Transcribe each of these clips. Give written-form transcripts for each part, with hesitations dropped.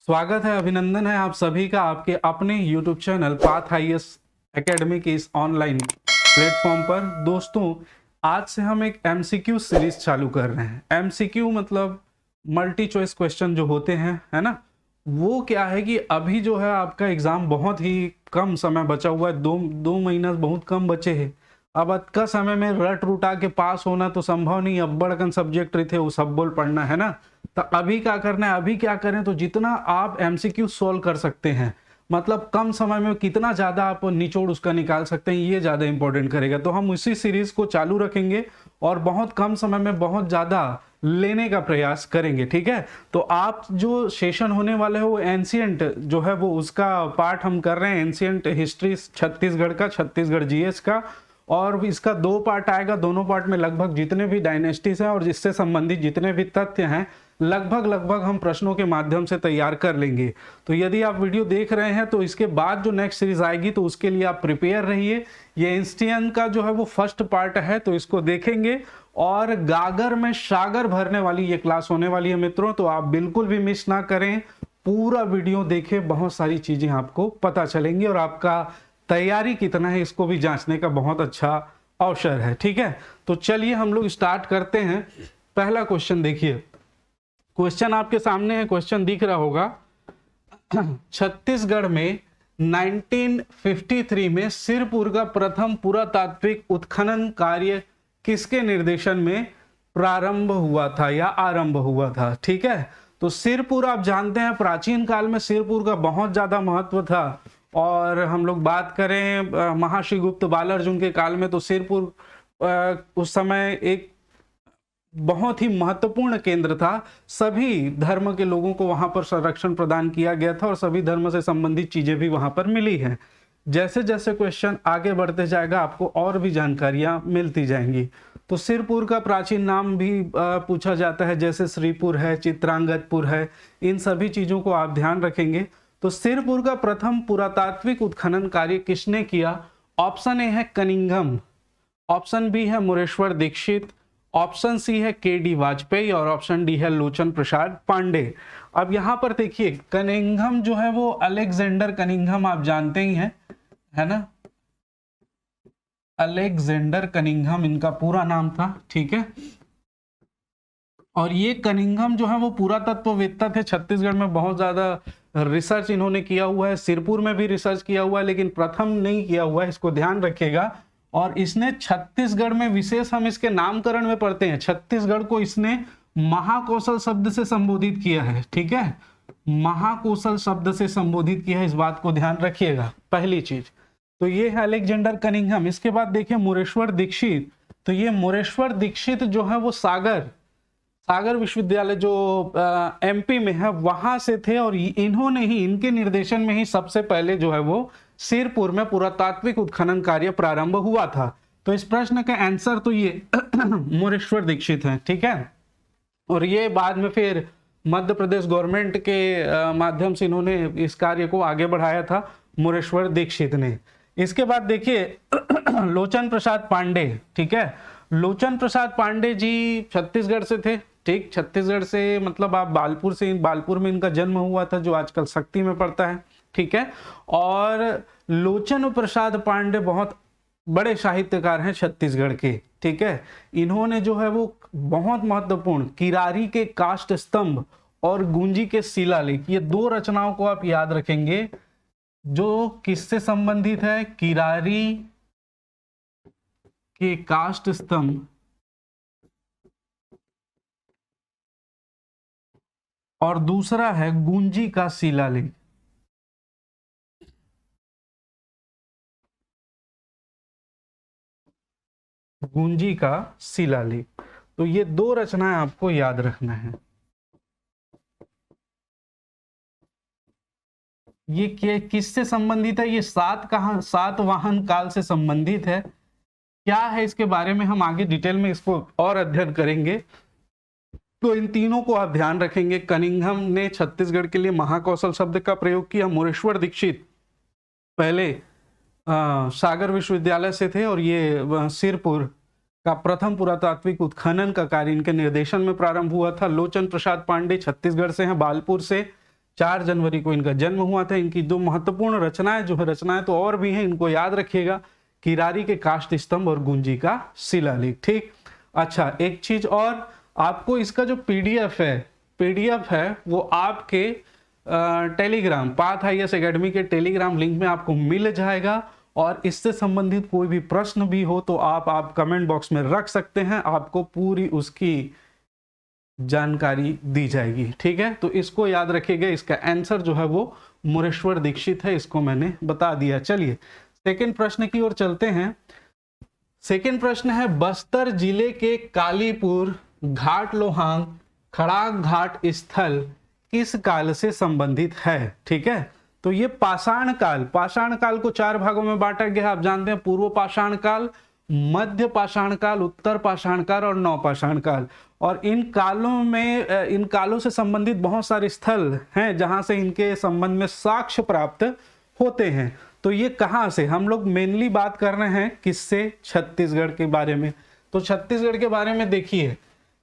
स्वागत है, अभिनंदन है आप सभी का आपके अपने YouTube channel path IAS academy के इस ऑनलाइन प्लेटफॉर्म पर। दोस्तों, आज से हम एक MCQ सीरीज चालू कर रहे हैं। MCQ मतलब मल्टी चॉइस क्वेश्चन जो होते हैं, है ना। वो क्या है कि अभी जो है आपका एग्जाम बहुत ही कम समय बचा हुआ है, दो महीना बहुत कम बचे हैं। अब अतका समय में रट रुटा के पास होना तो संभव नहीं। अब बड़कन सब्जेक्ट रहे थे वो सब बोल पढ़ना, है ना। तो अभी क्या करना है, अभी क्या करें तो जितना आप MCQ सोल्व कर सकते हैं, मतलब कम समय में कितना ज़्यादा आप निचोड़ उसका निकाल सकते हैं, ये ज़्यादा इंपॉर्टेंट करेगा। तो हम उसी सीरीज को चालू रखेंगे और बहुत कम समय में बहुत ज़्यादा लेने का प्रयास करेंगे, ठीक है। तो आप जो सेशन होने वाले हो वो एंशिएंट जो है वो उसका पार्ट हम कर रहे हैं, एंशिएंट हिस्ट्री छत्तीसगढ़ का, छत्तीसगढ़ GS का। और इसका 2 पार्ट आएगा। दोनों पार्ट में लगभग जितने भी डायनेस्टीज हैं और जिससे संबंधित जितने भी तथ्य हैं लगभग हम प्रश्नों के माध्यम से तैयार कर लेंगे। तो यदि आप वीडियो देख रहे हैं तो इसके बाद जो नेक्स्ट सीरीज आएगी तो उसके लिए आप प्रिपेयर रहिए। ये इंस्टियन का जो है वो फर्स्ट पार्ट है, तो इसको देखेंगे और गागर में सागर भरने वाली ये क्लास होने वाली है मित्रों। तो आप बिल्कुल भी मिस ना करें, पूरा वीडियो देखें, बहुत सारी चीजें आपको पता चलेंगी और आपका तैयारी कितना है इसको भी जांचने का बहुत अच्छा अवसर है, ठीक है। तो चलिए हम लोग स्टार्ट करते हैं। पहला क्वेश्चन देखिए, क्वेश्चन आपके सामने है, क्वेश्चन दिख रहा होगा। छत्तीसगढ़ में 1953 में सिरपुर का प्रथम पुरातात्विक उत्खनन कार्य किसके निर्देशन में प्रारंभ हुआ था या आरंभ हुआ था, ठीक है। तो सिरपुर आप जानते हैं प्राचीन काल में सिरपुर का बहुत ज्यादा महत्व था। और हम लोग बात करें महर्षि गुप्त बालार्जुन के काल में तो सिरपुर उस समय एक बहुत ही महत्वपूर्ण केंद्र था। सभी धर्म के लोगों को वहां पर संरक्षण प्रदान किया गया था और सभी धर्म से संबंधित चीजें भी वहां पर मिली हैं। जैसे जैसे क्वेश्चन आगे बढ़ते जाएगा आपको और भी जानकारियां मिलती जाएंगी। तो सिरपुर का प्राचीन नाम भी पूछा जाता है, जैसे श्रीपुर है, चित्रांगतपुर है, इन सभी चीजों को आप ध्यान रखेंगे। तो सिरपुर का प्रथम पुरातात्विक उत्खनन कार्य किसने किया? ऑप्शन ए है कनिंघम, ऑप्शन बी है मुरेश्वर दीक्षित, ऑप्शन सी है KD वाजपेयी और ऑप्शन डी है लोचन प्रसाद पांडे। अब यहां पर देखिए कनिंघम जो है वो अलेक्जेंडर कनिंघम आप जानते ही हैं, है ना। अलेक्जेंडर कनिंघम इनका पूरा नाम था, ठीक है। और ये कनिंघम जो है वो पुरातत्ववेत्ता थे। छत्तीसगढ़ में बहुत ज्यादा रिसर्च इन्होंने किया हुआ है, सिरपुर में भी रिसर्च किया हुआ है, लेकिन प्रथम नहीं किया हुआ है, इसको ध्यान रखिएगा। और इसने छत्तीसगढ़ में विशेष हम इसके नामकरण में पढ़ते हैं, छत्तीसगढ़ को इसने महाकौशल शब्द से संबोधित किया है, ठीक है। महाकौशल शब्द से संबोधित किया है, इस बात को ध्यान रखिएगा, पहली चीज। तो ये है अलेक्जेंडर कनिंघम। इसके बाद देखिए मुरेश्वर दीक्षित। तो ये मुरेश्वर दीक्षित जो है वो सागर विश्वविद्यालय जो MP में है वहां से थे और इन्होंने ही, इनके निर्देशन में ही सबसे पहले जो है वो सिरपुर में पुरातात्विक उत्खनन कार्य प्रारंभ हुआ था। तो इस प्रश्न का आंसर तो ये मुरेश्वर दीक्षित है, ठीक है। और ये बाद में फिर मध्य प्रदेश गवर्नमेंट के माध्यम से इन्होंने इस कार्य को आगे बढ़ाया था, मुरेश्वर दीक्षित ने। इसके बाद देखिए लोचन प्रसाद पांडे, ठीक है। लोचन प्रसाद पांडे जी छत्तीसगढ़ से थे, ठीक। छत्तीसगढ़ से मतलब आप बालपुर में इनका जन्म हुआ था जो आजकल शक्ति में पड़ता है, ठीक है। और लोचन प्रसाद पांडे बहुत बड़े साहित्यकार हैं छत्तीसगढ़ के, ठीक है। इन्होंने जो है वो बहुत महत्वपूर्ण किरारी के काष्ठ स्तंभ और गुंजी के शिलालेख, ये 2 रचनाओं को आप याद रखेंगे जो किससे संबंधित है, किरारी के काष्ठ स्तंभ और दूसरा है गुंजी का शिलालेख। गुंजी का शिलालेख, तो ये 2 रचनाएं आपको याद रखना है। ये किससे संबंधित है? ये सातवाहन काल से संबंधित है। क्या है इसके बारे में हम आगे डिटेल में इसको और अध्ययन करेंगे। तो इन तीनों को आप ध्यान रखेंगे। कनिंघम ने छत्तीसगढ़ के लिए महाकौशल शब्द का प्रयोग किया। मुरेश्वर दीक्षित पहले सागर विश्वविद्यालय से थे और ये सिरपुर का प्रथम पुरातात्विक उत्खनन का कार्य इनके निर्देशन में प्रारंभ हुआ था। लोचन प्रसाद पांडे छत्तीसगढ़ से हैं, बालपुर से, 4 जनवरी को इनका जन्म हुआ था। इनकी दो महत्वपूर्ण रचनाएं जो है, रचनाएं तो और भी हैं, इनको याद रखिएगा, किरारी के काष्ठ स्तंभ और गुंजी का शिलालेख। ठीक, अच्छा एक चीज और, आपको इसका जो पीडीएफ है वो आपके टेलीग्राम पाथ IAS एकेडमी के टेलीग्राम लिंक में आपको मिल जाएगा। और इससे संबंधित कोई भी प्रश्न भी हो तो आप कमेंट बॉक्स में रख सकते हैं, आपको पूरी उसकी जानकारी दी जाएगी। ठीक है, तो इसको याद रखिएगा, इसका आंसर जो है वो मुरेश्वर दीक्षित है, इसको मैंने बता दिया। चलिए सेकंड प्रश्न की ओर चलते हैं। सेकंड प्रश्न है, बस्तर जिले के कालीपुर घाट लोहांग खड़ाक घाट स्थल किस काल से संबंधित है? ठीक है, तो ये पाषाण काल को 4 भागों में बांटा गया। आप जानते हैं पूर्व पाषाण काल, मध्य पाषाण काल, उत्तर पाषाण काल और नवपाषाण काल। और इन कालों से संबंधित बहुत सारे स्थल हैं जहां से इनके संबंध में साक्ष्य प्राप्त होते हैं। तो ये कहां से, हम लोग मेनली बात कर रहे हैं किससे? छत्तीसगढ़ के बारे में। तो छत्तीसगढ़ के बारे में देखिए,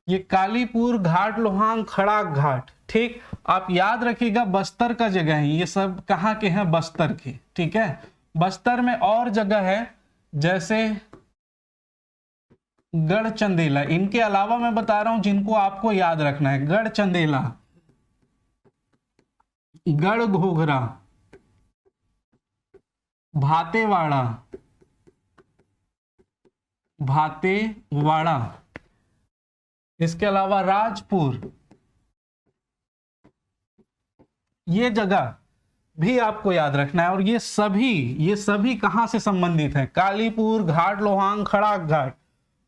ये कालीपुर घाट लोहांग खड़ाक घाट, ठीक, आप याद रखिएगा बस्तर का जगह है, ये सब कहाँ के हैं? बस्तर के। ठीक है, बस्तर में और जगह है जैसे गढ़चंदेला, इनके अलावा मैं बता रहा हूं जिनको आपको याद रखना है, गढ़चंदेला, गढ़घोघरा, भातेवाड़ा, इसके अलावा राजपुर, ये जगह भी आपको याद रखना है। और ये सभी कहां से संबंधित हैं? कालीपुर घाट लोहांग खड़ाक घाट,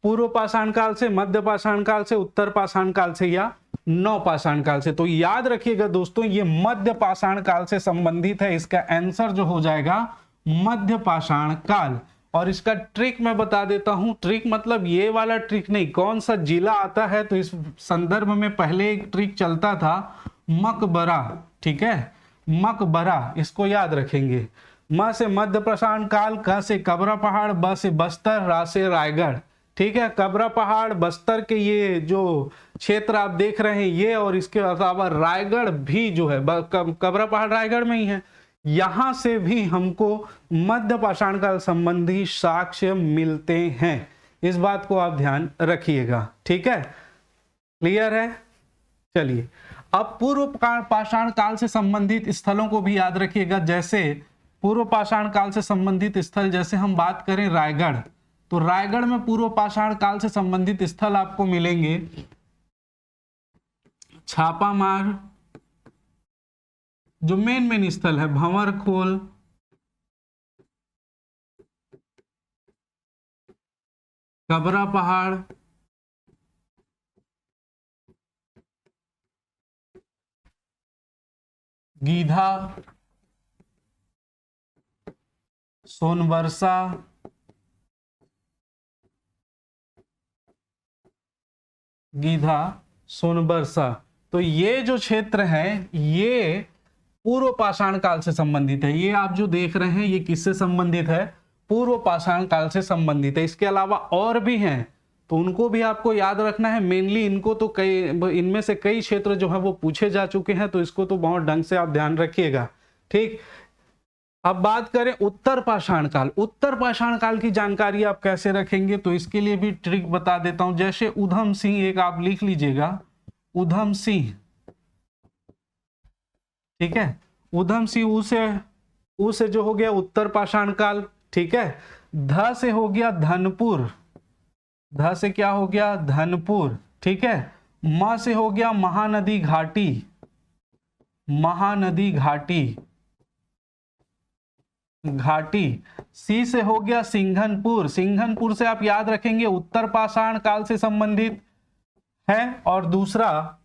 पूर्व पाषाण काल से, मध्य पाषाण काल से, उत्तर पाषाण काल से या नवपाषाण काल से। तो याद रखिएगा दोस्तों, ये मध्य पाषाण काल से संबंधित है। इसका आंसर जो हो जाएगा मध्य पाषाण काल। और इसका ट्रिक मैं बता देता हूं, ट्रिक मतलब ये वाला ट्रिक नहीं, कौन सा जिला आता है, तो इस संदर्भ में पहले एक ट्रिक चलता था मकबरा। ठीक है, मकबरा, इसको याद रखेंगे। म से मध्य पाषाण काल, क से कबरा पहाड़, ब से बस्तर, रा से रायगढ़। ठीक है, कबरा पहाड़ बस्तर के ये जो क्षेत्र आप देख रहे हैं ये, और इसके अलावा रायगढ़ भी जो है, कबरा पहाड़ रायगढ़ में ही है, यहां से भी हमको मध्य पाषाण काल संबंधी साक्ष्य मिलते हैं। इस बात को आप ध्यान रखिएगा। ठीक है, क्लियर है? चलिए अब पूर्व पाषाण काल से संबंधित स्थलों को भी याद रखिएगा। जैसे पूर्व पाषाण काल से संबंधित स्थल, जैसे हम बात करें रायगढ़, तो रायगढ़ में पूर्व पाषाण काल से संबंधित स्थल आपको मिलेंगे छापामार, जो मेन स्थल है, भंवरखोल, कबरा पहाड़, गीधा, सोनबरसा, गीधा, सोनबरसा। तो ये जो क्षेत्र है ये पूर्व पाषाण काल से संबंधित है। ये आप जो देख रहे हैं ये किससे संबंधित है? पूर्व पाषाण काल से संबंधित है। इसके अलावा और भी हैं तो उनको भी आपको याद रखना है। मेनली इनको तो इनमें से कई क्षेत्र जो है वो पूछे जा चुके हैं, तो इसको तो बहुत ढंग से आप ध्यान रखिएगा। ठीक, अब बात करें उत्तर पाषाण काल। उत्तर पाषाण काल की जानकारी आप कैसे रखेंगे, तो इसके लिए भी ट्रिक बता देता हूं। जैसे उधम सिंह, एक आप लिख लीजिएगा, उधम सिंह। ठीक है, उधम सिंह, उ से जो हो गया उत्तर पाषाण काल। ठीक है, ध से हो गया धनपुर, ध से क्या हो गया? धनपुर। ठीक है, म से हो गया महानदी घाटी, महानदी घाटी, घाटी। सी से हो गया सिंघनपुर, सिंघनपुर से आप याद रखेंगे उत्तर पाषाण काल से संबंधित है। और दूसरा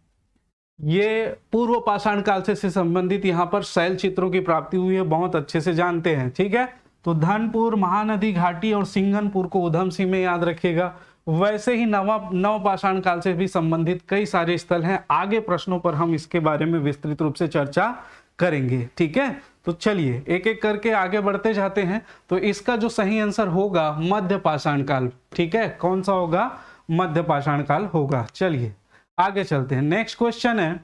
ये पूर्व पाषाण काल से संबंधित, यहां पर शैल चित्रों की प्राप्ति हुई है, बहुत अच्छे से जानते हैं। ठीक है, तो धनपुर, महानदी घाटी और सिंघनपुर को उधम सिंह में याद रखिएगा। वैसे ही नव पाषाण काल से भी संबंधित कई सारे स्थल हैं। आगे प्रश्नों पर हम इसके बारे में विस्तृत रूप से चर्चा करेंगे। ठीक है, तो चलिए एक एक करके आगे बढ़ते जाते हैं। तो इसका जो सही आंसर होगा मध्य पाषाण काल। ठीक है, कौन सा होगा? मध्य पाषाण काल होगा। चलिए आगे चलते हैं। नेक्स्ट क्वेश्चन है,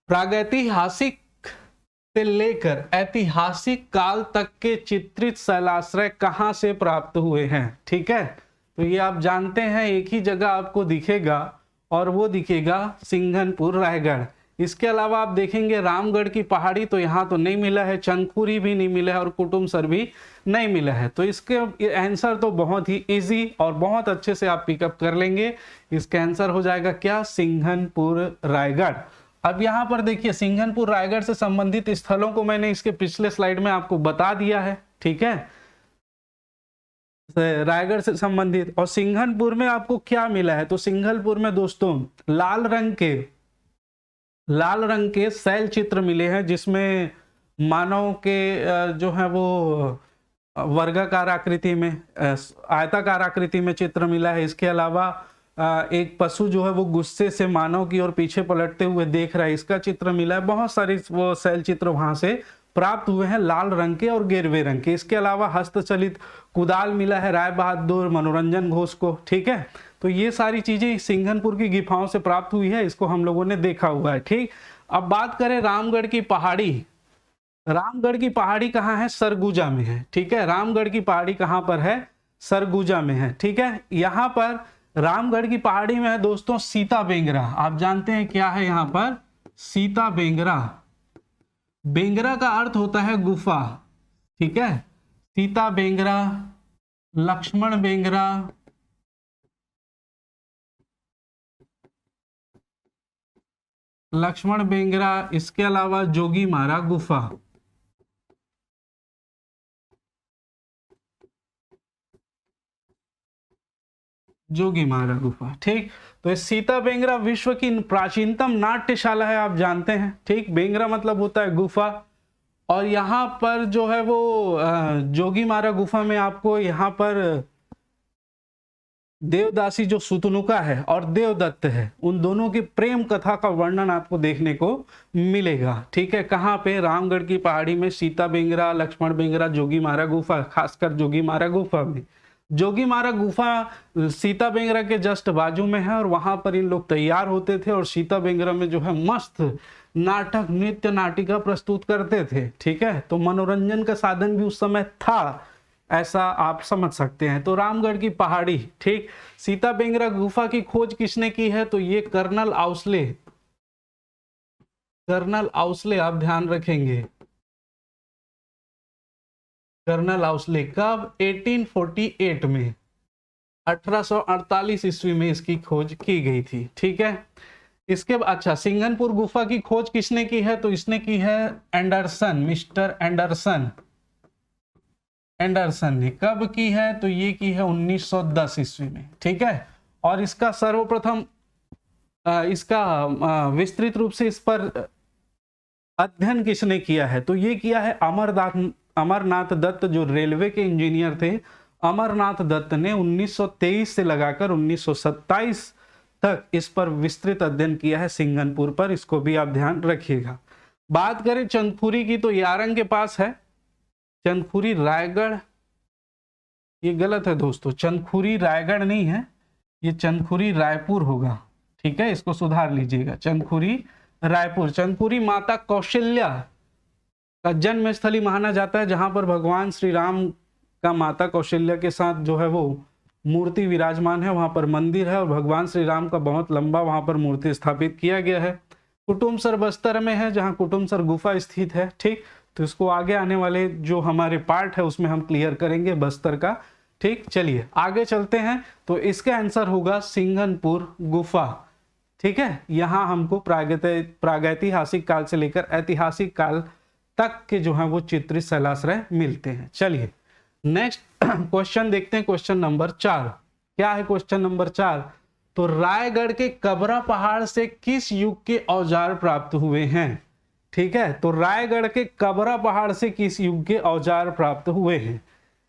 प्रागैतिहासिक से लेकर ऐतिहासिक काल तक के चित्रित शैलाश्रय कहां से प्राप्त हुए हैं। ठीक है, तो ये आप जानते हैं एक ही जगह आपको दिखेगा और वो दिखेगा सिंघनपुर रायगढ़। इसके अलावा आप देखेंगे रामगढ़ की पहाड़ी तो यहाँ तो नहीं मिला है, चंदखुरी भी नहीं मिला है और कुटुमसर भी नहीं मिला है। तो इसके आंसर तो बहुत ही इजी और बहुत अच्छे से आप पिकअप कर लेंगे। इसका आंसर हो जाएगा क्या, सिंघनपुर रायगढ़। अब यहाँ पर देखिए सिंघनपुर रायगढ़ से संबंधित स्थलों को मैंने इसके पिछले स्लाइड में आपको बता दिया है। ठीक है, रायगढ़ से संबंधित। और सिंघनपुर में आपको क्या मिला है, तो सिंघनपुर में दोस्तों लाल रंग के शैल चित्र मिले हैं, जिसमें मानव के जो है वो वर्गाकार आकृति में, आयताकार आकृति में चित्र मिला है। इसके अलावा एक पशु जो है वो गुस्से से मानव की ओर पीछे पलटते हुए देख रहा है, इसका चित्र मिला है। बहुत सारे वो शैल चित्र वहां से प्राप्त हुए हैं लाल रंग के और गेरुए रंग के। इसके अलावा हस्तचलित कुदाल मिला है राय बहादुर मनोरंजन घोष को। ठीक है, तो ये सारी चीजें सिंघनपुर की गुफाओं से प्राप्त हुई है, इसको हम लोगों ने देखा हुआ है। ठीक, अब बात करें रामगढ़ की पहाड़ी। रामगढ़ की पहाड़ी कहाँ है, सरगुजा में है। ठीक है, रामगढ़ की पहाड़ी कहाँ पर है, सरगुजा में है। ठीक है, यहाँ पर रामगढ़ की पहाड़ी में है दोस्तों सीता बेंगरा। आप जानते हैं क्या है यहाँ पर, सीता बेंगरा। बेंगरा का अर्थ होता है गुफा। ठीक है, सीता बेंगरा, लक्ष्मण बेंगरा, इसके अलावा जोगी मारा गुफा। जोगीमारा गुफा। ठीक, तो ये सीता बेंगरा विश्व की प्राचीनतम नाट्यशाला है, आप जानते हैं। ठीक, बेंगरा मतलब होता है गुफा। और यहाँ पर जो है वो जोगीमारा गुफा में आपको यहाँ पर देवदासी जो सुतनुका है और देवदत्त है, उन दोनों की प्रेम कथा का वर्णन आपको देखने को मिलेगा। ठीक है, कहाँ पे, रामगढ़ की पहाड़ी में सीता बेंगरा, लक्ष्मण बेंगरा, जोगीमारा गुफा, खासकर जोगीमारा गुफा में। जोगीमारा गुफा सीता बेंगरा के जस्ट बाजू में है और वहां पर इन लोग तैयार होते थे और सीता बेंगरा में जो है मस्त नाटक, नृत्य, नाटिका प्रस्तुत करते थे। ठीक है, तो मनोरंजन का साधन भी उस समय था, ऐसा आप समझ सकते हैं। तो रामगढ़ की पहाड़ी। ठीक, सीता बेंगरा गुफा की खोज किसने की है, तो ये कर्नल आउसले आप ध्यान रखेंगे। कर्नल आउसले कब, 1848 में, 1848 ईस्वी में इसकी खोज की गई थी। ठीक है, इसके अच्छा, सिंघनपुर गुफा की खोज किसने की है, तो इसने की है एंडरसन, मिस्टर एंडरसन ने। कब की है, तो ये की है 1910 ईस्वी में। ठीक है, और इसका सर्वप्रथम इसका विस्तृत रूप से इस पर अध्ययन किसने किया है, तो ये किया है अमरनाथ दत्त, जो रेलवे के इंजीनियर थे। अमरनाथ दत्त ने 1923 से लगाकर 1927 तक इस पर विस्तृत अध्ययन किया है सिंघनपुर पर, इसको भी आप ध्यान रखिएगा। बात करें चंदखुरी की, तो यारंग के पास है। चंदखुरी रायगढ़, ये गलत है दोस्तों, चंदखुरी रायगढ़ नहीं है, ये चंदखुरी रायपुर होगा। ठीक है, इसको सुधार लीजिएगा, चंदखुरी रायपुर। चंदखुरी माता कौशल्या का जन्म स्थली माना जाता है, जहां पर भगवान श्री राम का माता कौशल्या के साथ जो है वो मूर्ति विराजमान है। वहां पर मंदिर है और भगवान श्री राम का बहुत लंबा वहां पर मूर्ति स्थापित किया गया है। कुटुमसर बस्तर में है, जहां कुटुमसर गुफा स्थित है। ठीक, तो इसको आगे आने वाले जो हमारे पार्ट है उसमें हम क्लियर करेंगे बस्तर का। ठीक, चलिए आगे चलते हैं। तो इसका आंसर होगा सिंघनपुर गुफा। ठीक है, यहां हमको प्रागैतिहासिक काल से लेकर ऐतिहासिक काल तक के जो है वो चित्रित शैलाश्रय मिलते हैं। चलिए नेक्स्ट क्वेश्चन देखते हैं, क्वेश्चन नंबर 4। क्या है क्वेश्चन नंबर 4, तो रायगढ़ के कबरा पहाड़ से किस युग के औजार प्राप्त हुए हैं। ठीक है, तो रायगढ़ के कबरा पहाड़ से किस युग के औजार प्राप्त हुए हैं,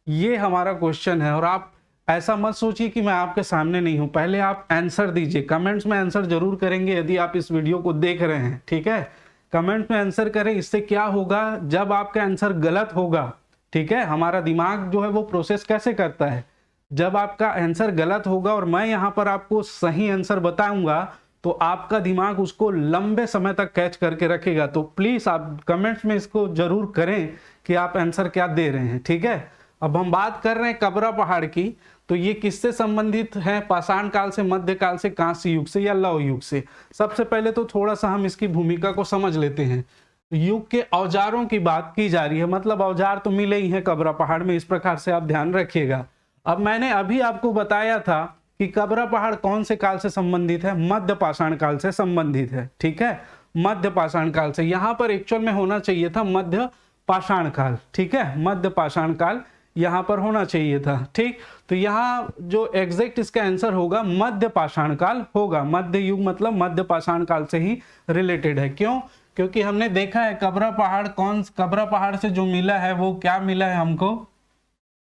ये हमारा क्वेश्चन है। और आप ऐसा मत सोचिए कि मैं आपके सामने नहीं हूं, पहले आप आंसर दीजिए, कमेंट्स में आंसर जरूर करेंगे यदि आप इस वीडियो को देख रहे हैं। ठीक है, कमेंट में आंसर करें। इससे क्या होगा, जब आपका आंसर गलत होगा, ठीक है, हमारा दिमाग जो है वो प्रोसेस कैसे करता है, जब आपका आंसर गलत होगा और मैं यहाँ पर आपको सही आंसर बताऊंगा तो आपका दिमाग उसको लंबे समय तक कैच करके रखेगा। तो प्लीज आप कमेंट्स में इसको जरूर करें कि आप आंसर क्या दे रहे हैं, ठीक है। अब हम बात कर रहे हैं कबरा पहाड़ की, तो ये किससे संबंधित है? पाषाण काल से, मध्यकाल से, कांस्य युग से या लौह युग से? सबसे पहले तो थोड़ा सा हम इसकी भूमिका को समझ लेते हैं। युग के औजारों की बात की जा रही है, मतलब औजार तो मिले ही हैं कबरा पहाड़ में, इस प्रकार से आप ध्यान रखिएगा। अब मैंने अभी आपको बताया था कि कबरा पहाड़ कौन से काल से संबंधित है? मध्य पाषाण काल से संबंधित है, ठीक है, मध्य पाषाण काल से। यहां पर एक्चुअल में होना चाहिए था मध्य पाषाण काल, ठीक है, मध्य पाषाण काल यहां पर होना चाहिए था, ठीक। तो यहां जो एग्जैक्ट इसका आंसर होगा मध्य पाषाण काल होगा। मध्य युग मतलब मध्य पाषाण काल से ही रिलेटेड है। क्यों? क्योंकि हमने देखा है कबरा पहाड़ से जो मिला है वो क्या मिला है हमको?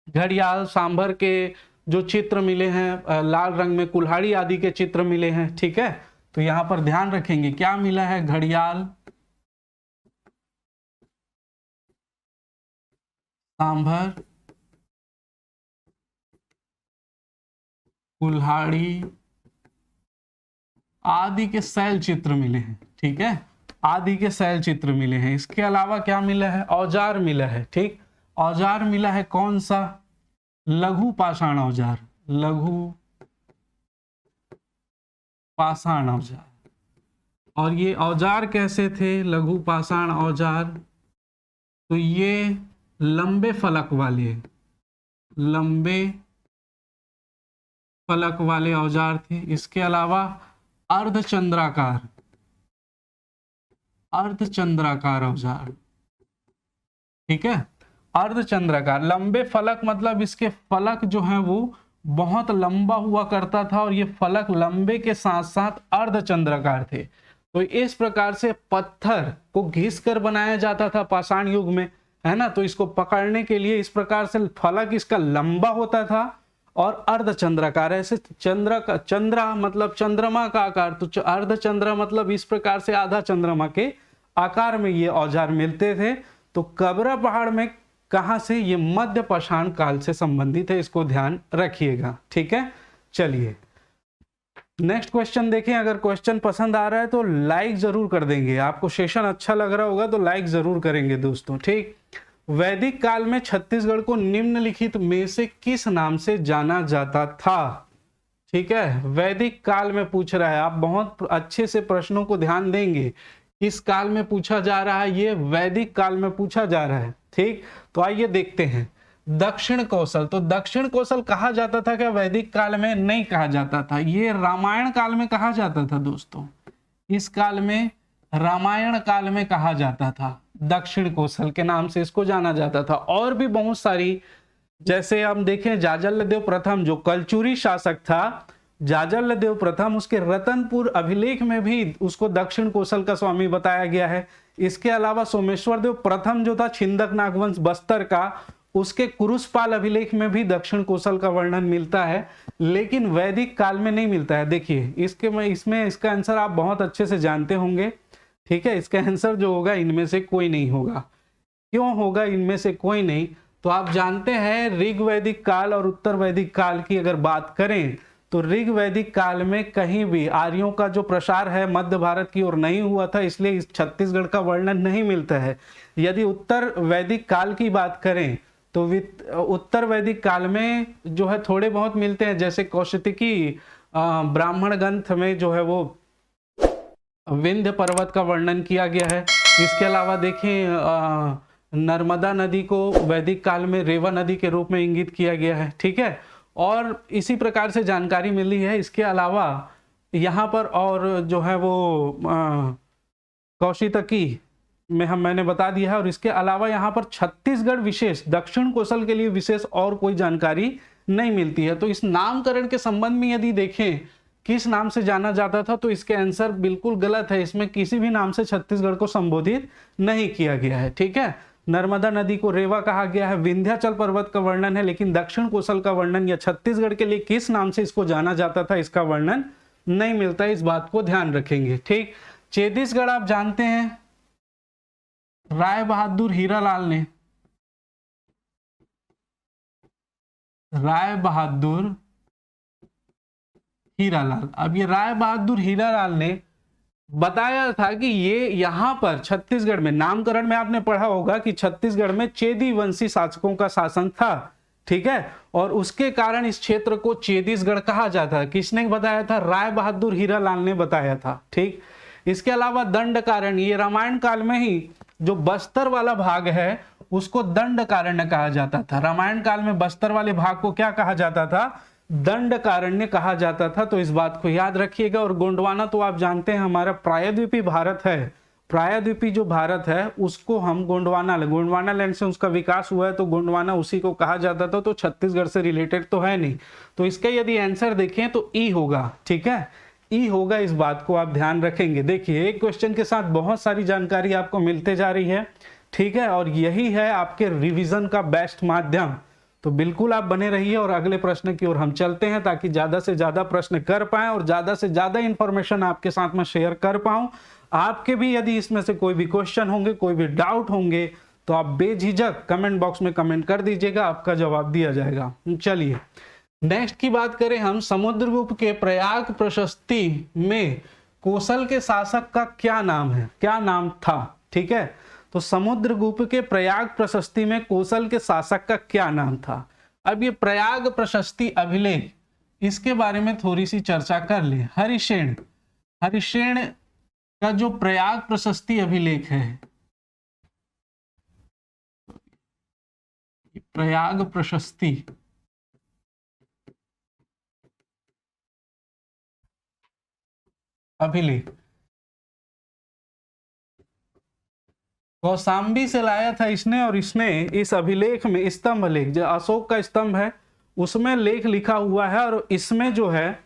घड़ियाल, सांभर के जो चित्र मिले हैं लाल रंग में, कुल्हाड़ी आदि के चित्र मिले हैं, ठीक है। तो यहां पर ध्यान रखेंगे क्या मिला है? घड़ियाल, सांभर, कुल्हाड़ी आदि के शैल चित्र मिले हैं, ठीक है, आदि के शैल चित्र मिले हैं। इसके अलावा क्या मिला है? औजार मिला है, ठीक। औजार मिला है कौन सा? लघु पाषाण औजार, लघु पाषाण औजार। और ये औजार कैसे थे? लघु पाषाण औजार, तो ये लंबे फलक वाले, लंबे फलक वाले औजार थे। इसके अलावा अर्धचंद्राकार, अर्धचंद्राकार औजार, ठीक है, अर्धचंद्राकार। लंबे फलक मतलब इसके फलक जो है वो बहुत लंबा हुआ करता था और ये फलक लंबे के साथ साथ अर्धचंद्राकार थे। तो इस प्रकार से पत्थर को घिस कर बनाया जाता था पाषाण युग में, है ना। तो इसको पकड़ने के लिए इस प्रकार से फलक इसका लंबा होता था और अर्धचंद्राकार, ऐसे चंद्रा मतलब चंद्रमा का आकार, तो अर्धचंद्र मतलब इस प्रकार से आधा चंद्रमा के आकार में ये औजार मिलते थे। तो कबरा पहाड़ में कहां से? ये मध्य पाषाण काल से संबंधित है, इसको ध्यान रखिएगा, ठीक है। चलिए नेक्स्ट क्वेश्चन देखें। अगर क्वेश्चन पसंद आ रहा है तो लाइक जरूर कर देंगे, आपको सेशन अच्छा लग रहा होगा तो लाइक जरूर करेंगे दोस्तों, ठीक। वैदिक काल में छत्तीसगढ़ को निम्नलिखित में से किस नाम से जाना जाता था? ठीक है, वैदिक काल में पूछ रहा है, आप बहुत अच्छे से प्रश्नों को ध्यान देंगे। किस काल में पूछा जा रहा है? ये वैदिक काल में पूछा जा रहा है, ठीक। तो आइए देखते हैं। दक्षिण कौशल, तो दक्षिण कौशल कहा जाता था क्या वैदिक काल में? नहीं कहा जाता था, ये रामायण काल में कहा जाता था दोस्तों। इस काल में रामायण काल में कहा जाता था, दक्षिण कौशल के नाम से इसको जाना जाता था। और भी बहुत सारी, जैसे हम देखें जाजल्लदेव प्रथम जो कलचुरी शासक था, जाजल्लदेव प्रथम, उसके रतनपुर अभिलेख में भी उसको दक्षिण कौशल का स्वामी बताया गया है। इसके अलावा सोमेश्वर देव प्रथम जो था छिंदक नागवंश बस्तर का, उसके कुरुसपाल अभिलेख में भी दक्षिण कौशल का वर्णन मिलता है, लेकिन वैदिक काल में नहीं मिलता है। देखिए इसमें इसका आंसर आप बहुत अच्छे से जानते होंगे, ठीक है। इसका आंसर जो होगा इनमें से कोई नहीं होगा। क्यों होगा इनमें से कोई नहीं? तो आप जानते हैं ऋग वैदिक काल और उत्तर वैदिक काल की अगर बात करें तो ऋग वैदिक काल में कहीं भी आर्यों का जो प्रसार है मध्य भारत की ओर नहीं हुआ था, इसलिए इस छत्तीसगढ़ का वर्णन नहीं मिलता है। यदि उत्तर वैदिक काल की बात करें तो उत्तर वैदिक काल में जो है थोड़े बहुत मिलते हैं, जैसे कौशिकी ब्राह्मण ग्रंथ में जो है वो विंध्य पर्वत का वर्णन किया गया है। इसके अलावा देखें नर्मदा नदी को वैदिक काल में रेवा नदी के रूप में इंगित किया गया है, ठीक है। और इसी प्रकार से जानकारी मिली है। इसके अलावा यहाँ पर और जो है वो कौशिकी में मैंने बता दिया है। और इसके अलावा यहाँ पर छत्तीसगढ़ विशेष दक्षिण कौशल के लिए विशेष और कोई जानकारी नहीं मिलती है। तो इस नामकरण के संबंध में यदि देखें किस नाम से जाना जाता था, तो इसके आंसर बिल्कुल गलत है। इसमें किसी भी नाम से छत्तीसगढ़ को संबोधित नहीं किया गया है, ठीक है। नर्मदा नदी को रेवा कहा गया है, विंध्याचल पर्वत का वर्णन है, लेकिन दक्षिण कौशल का वर्णन या छत्तीसगढ़ के लिए किस नाम से इसको जाना जाता था इसका वर्णन नहीं मिलता। इस बात को ध्यान रखेंगे, ठीक। छत्तीसगढ़ आप जानते हैं राय बहादुर हीरालाल ने, राय बहादुर हीरालाल। अब ये राय बहादुर हीरालाल ने बताया था कि ये यहाँ पर छत्तीसगढ़ में, नामकरण में आपने पढ़ा होगा कि छत्तीसगढ़ में चेदी वंशी शासकों का शासन था, ठीक है, और उसके कारण इस क्षेत्र को चेदीसगढ़ कहा जाता है। किसने बताया था? राय बहादुर हीरालाल ने बताया था, ठीक। इसके अलावा दंडकारण्य, ये रामायण काल में ही जो बस्तर वाला भाग है उसको दंडकारण्य कहा जाता था। रामायण काल में बस्तर वाले भाग को क्या कहा जाता था? दंडकारण्य कहा जाता था। तो इस बात को याद रखिएगा। और गोंडवाना तो आप जानते हैं हमारा प्रायद्वीपी भारत है, प्रायद्वीपी जो भारत है उसको हम गोंडवाना लैंड से उसका विकास हुआ है, तो गोंडवाना उसी को कहा जाता था। तो छत्तीसगढ़ से रिलेटेड तो है नहीं, तो इसका यदि आंसर देखें तो ई होगा, ठीक है, ई होगा। इस बात को आप ध्यान रखेंगे। देखिए एक क्वेश्चन के साथ बहुत सारी जानकारी आपको मिलते जा रही है, ठीक है, और यही है आपके रिवीजन का बेस्ट माध्यम। तो बिल्कुल आप बने रहिए और अगले प्रश्न की ओर हम चलते हैं, ताकि ज्यादा से ज्यादा प्रश्न कर पाएं और ज्यादा से ज्यादा इंफॉर्मेशन आपके साथ में शेयर कर पाऊं। आपके भी यदि इसमें से कोई भी क्वेश्चन होंगे, कोई भी डाउट होंगे, तो आप बेझिझक कमेंट बॉक्स में कमेंट कर दीजिएगा, आपका जवाब दिया जाएगा। चलिए नेक्स्ट की बात करें हम, समुद्रगुप्त के प्रयाग प्रशस्ति में कौशल के शासक का क्या नाम है, क्या नाम था, ठीक है। तो समुद्रगुप्त के प्रयाग प्रशस्ति में कौशल के शासक का क्या नाम था। अब ये प्रयाग प्रशस्ति अभिलेख, इसके बारे में थोड़ी सी चर्चा कर ले। हरिशेन का जो प्रयाग प्रशस्ति अभिलेख है, प्रयाग प्रशस्ति अभिलेख कौशाम्बी से लाया था इसने, और इसने इस अभिलेख में स्तंभ लेख, जो अशोक का स्तंभ है उसमें लेख लिखा हुआ है। और इसमें जो है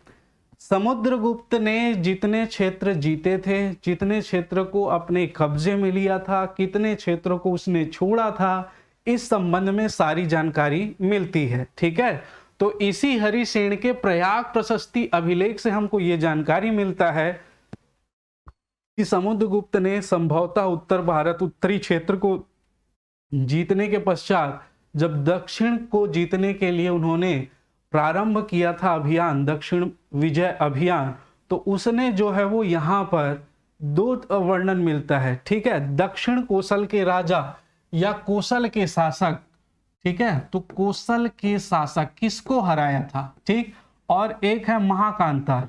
समुद्रगुप्त ने जितने क्षेत्र जीते थे, जितने क्षेत्र को अपने कब्जे में लिया था, कितने क्षेत्रों को उसने छोड़ा था, इस संबंध में सारी जानकारी मिलती है, ठीक है। तो इसी हरिसेन के प्रयाग प्रशस्ति अभिलेख से हमको ये जानकारी मिलता है कि समुद्रगुप्त ने संभवतः उत्तर भारत, उत्तरी क्षेत्र को जीतने के पश्चात जब दक्षिण को जीतने के लिए उन्होंने प्रारंभ किया था अभियान, दक्षिण विजय अभियान, तो उसने जो है वो यहाँ पर दो वर्णन मिलता है, ठीक है, दक्षिण कौशल के राजा या कौशल के शासक, ठीक है। तो कौशल के शासक किसको हराया था, ठीक, और एक है महाकांतार,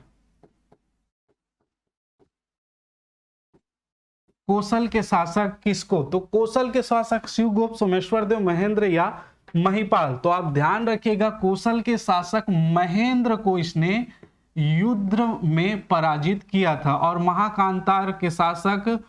कौशल के शासक किसको, तो कौशल के शासक शिवगुप्त, सोमेश्वर देव, महेंद्र या महिपाल। तो आप ध्यान रखिएगा, कौशल के शासक महेंद्र को इसने युद्ध में पराजित किया था, और महाकांतार के शासक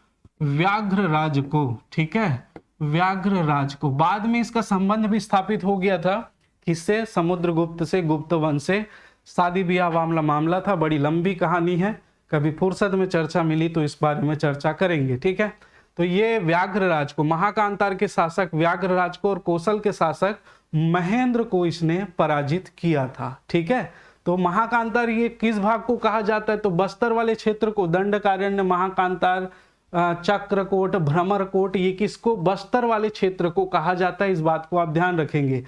व्याघ्रराज को, ठीक है, व्याघ्रराज को। बाद में इसका संबंध भी स्थापित हो गया था, किससे? समुद्रगुप्त से, गुप्त वंश से। शादी ब्याह मामला था, बड़ी लंबी कहानी है, कभी फुर्सत में चर्चा मिली तो इस बारे में चर्चा करेंगे, ठीक है। तो ये व्याघ्रराज को, महाकांतार के शासक व्याघ्रराज को और कौशल के शासक महेंद्र को इसने पराजित किया था, ठीक है। तो महाकांतार ये किस भाग को कहा जाता है? तो बस्तर वाले क्षेत्र को, दंडकारण्य, महाकांतार, चक्रकोट, भ्रमरकोट, ये किसको? बस्तर वाले क्षेत्र को कहा जाता है। इस बात को आप ध्यान रखेंगे।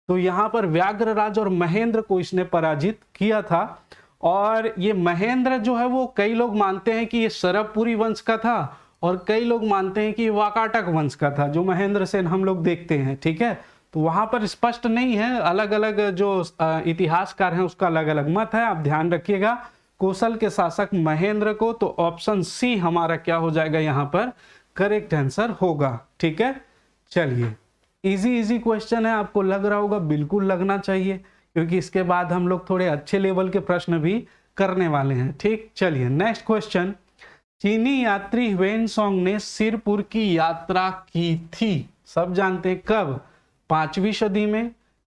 तो यहाँ पर व्याघ्रराज और महेंद्र को इसने पराजित किया था। और ये महेंद्र जो है वो कई लोग मानते हैं कि ये सरबपुरी वंश का था, और कई लोग मानते हैं कि ये वाकाटक वंश का था, जो महेंद्र सेन हम लोग देखते हैं, ठीक है। तो वहां पर स्पष्ट नहीं है, अलग अलग जो इतिहासकार हैं उसका अलग अलग मत है, आप ध्यान रखिएगा। कौशल के शासक महेंद्र को, तो ऑप्शन सी हमारा क्या हो जाएगा यहाँ पर करेक्ट आंसर होगा, ठीक है। चलिए, इजी क्वेश्चन है, आपको लग रहा होगा, बिल्कुल लगना चाहिए, क्योंकि इसके बाद हम लोग थोड़े अच्छे लेवल के प्रश्न भी करने वाले हैं, ठीक। चलिए नेक्स्ट क्वेश्चन, चीनी यात्री ह्वेनसांग ने सिरपुर की यात्रा की थी, सब जानते हैं, कब? 5वीं सदी में,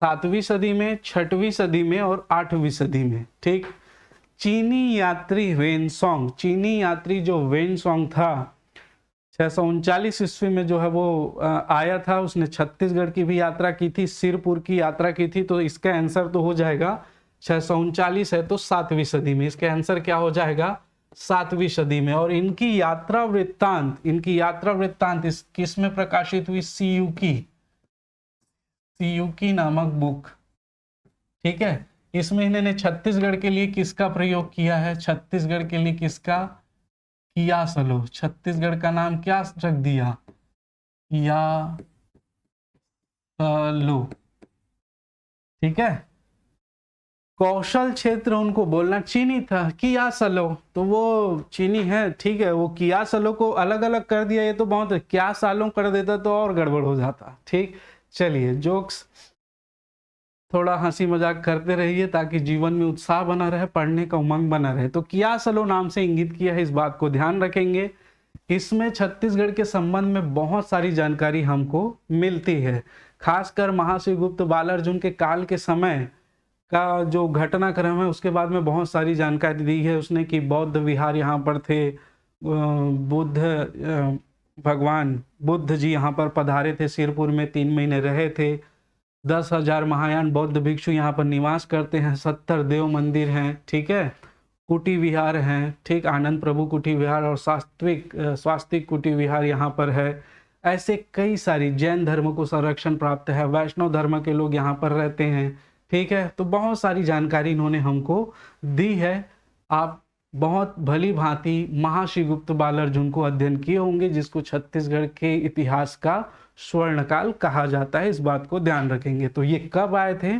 7वीं सदी में, 6वीं सदी में और 8वीं सदी में, ठीक। चीनी यात्री ह्वेनसांग, चीनी यात्री जो ह्वेनसांग था 639 ईस्वी में जो है वो आया था, उसने छत्तीसगढ़ की भी यात्रा की थी, सिरपुर की यात्रा की थी। तो इसका आंसर तो हो जाएगा 639 है तो 7वीं सदी में, इसका आंसर क्या हो जाएगा? 7वीं सदी में। और इनकी यात्रा वृत्तांत किस में प्रकाशित हुई? सीयूकी नामक बुक, ठीक है, इसमें इन्होंने छत्तीसगढ़ के लिए किसका प्रयोग किया है? छत्तीसगढ़ के लिए किसका? कियासलो। छत्तीसगढ़ का नाम क्या रख दिया? कियासलो। ठीक है। कौशल क्षेत्र उनको बोलना चीनी था, कियासलो, तो वो चीनी है, ठीक है। वो कियासलो को अलग अलग कर दिया, ये तो बहुत है। क्या सालों कर देता तो और गड़बड़ हो जाता। ठीक, चलिए जोक्स थोड़ा हंसी मजाक करते रहिए ताकि जीवन में उत्साह बना रहे, पढ़ने का उमंग बना रहे। तो कियासलो नाम से इंगित किया है, इस बात को ध्यान रखेंगे। इसमें छत्तीसगढ़ के संबंध में बहुत सारी जानकारी हमको मिलती है, खासकर महाशिवगुप्त बालार्जुन के काल के समय का जो घटनाक्रम है उसके बाद में बहुत सारी जानकारी दी है उसने कि बौद्ध विहार यहाँ पर थे, भगवान बुद्ध जी यहाँ पर पधारे थे, सिरपुर में 3 महीने रहे थे, 10,000 महायान बौद्ध भिक्षु यहाँ पर निवास करते हैं, 70 देव मंदिर हैं, ठीक है, कुटी विहार हैं, ठीक, आनंद प्रभु कुटी विहार और स्वास्तिक कुटी विहार यहाँ पर है। ऐसे कई सारी, जैन धर्म को संरक्षण प्राप्त है, वैष्णव धर्म के लोग यहाँ पर रहते हैं, ठीक है। तो बहुत सारी जानकारी इन्होंने हमको दी है। आप बहुत भली भांति महाशिवगुप्त बालार्जुन को अध्ययन किए होंगे, जिसको छत्तीसगढ़ के इतिहास का स्वर्णकाल कहा जाता है, इस बात को ध्यान रखेंगे। तो ये कब आए थे?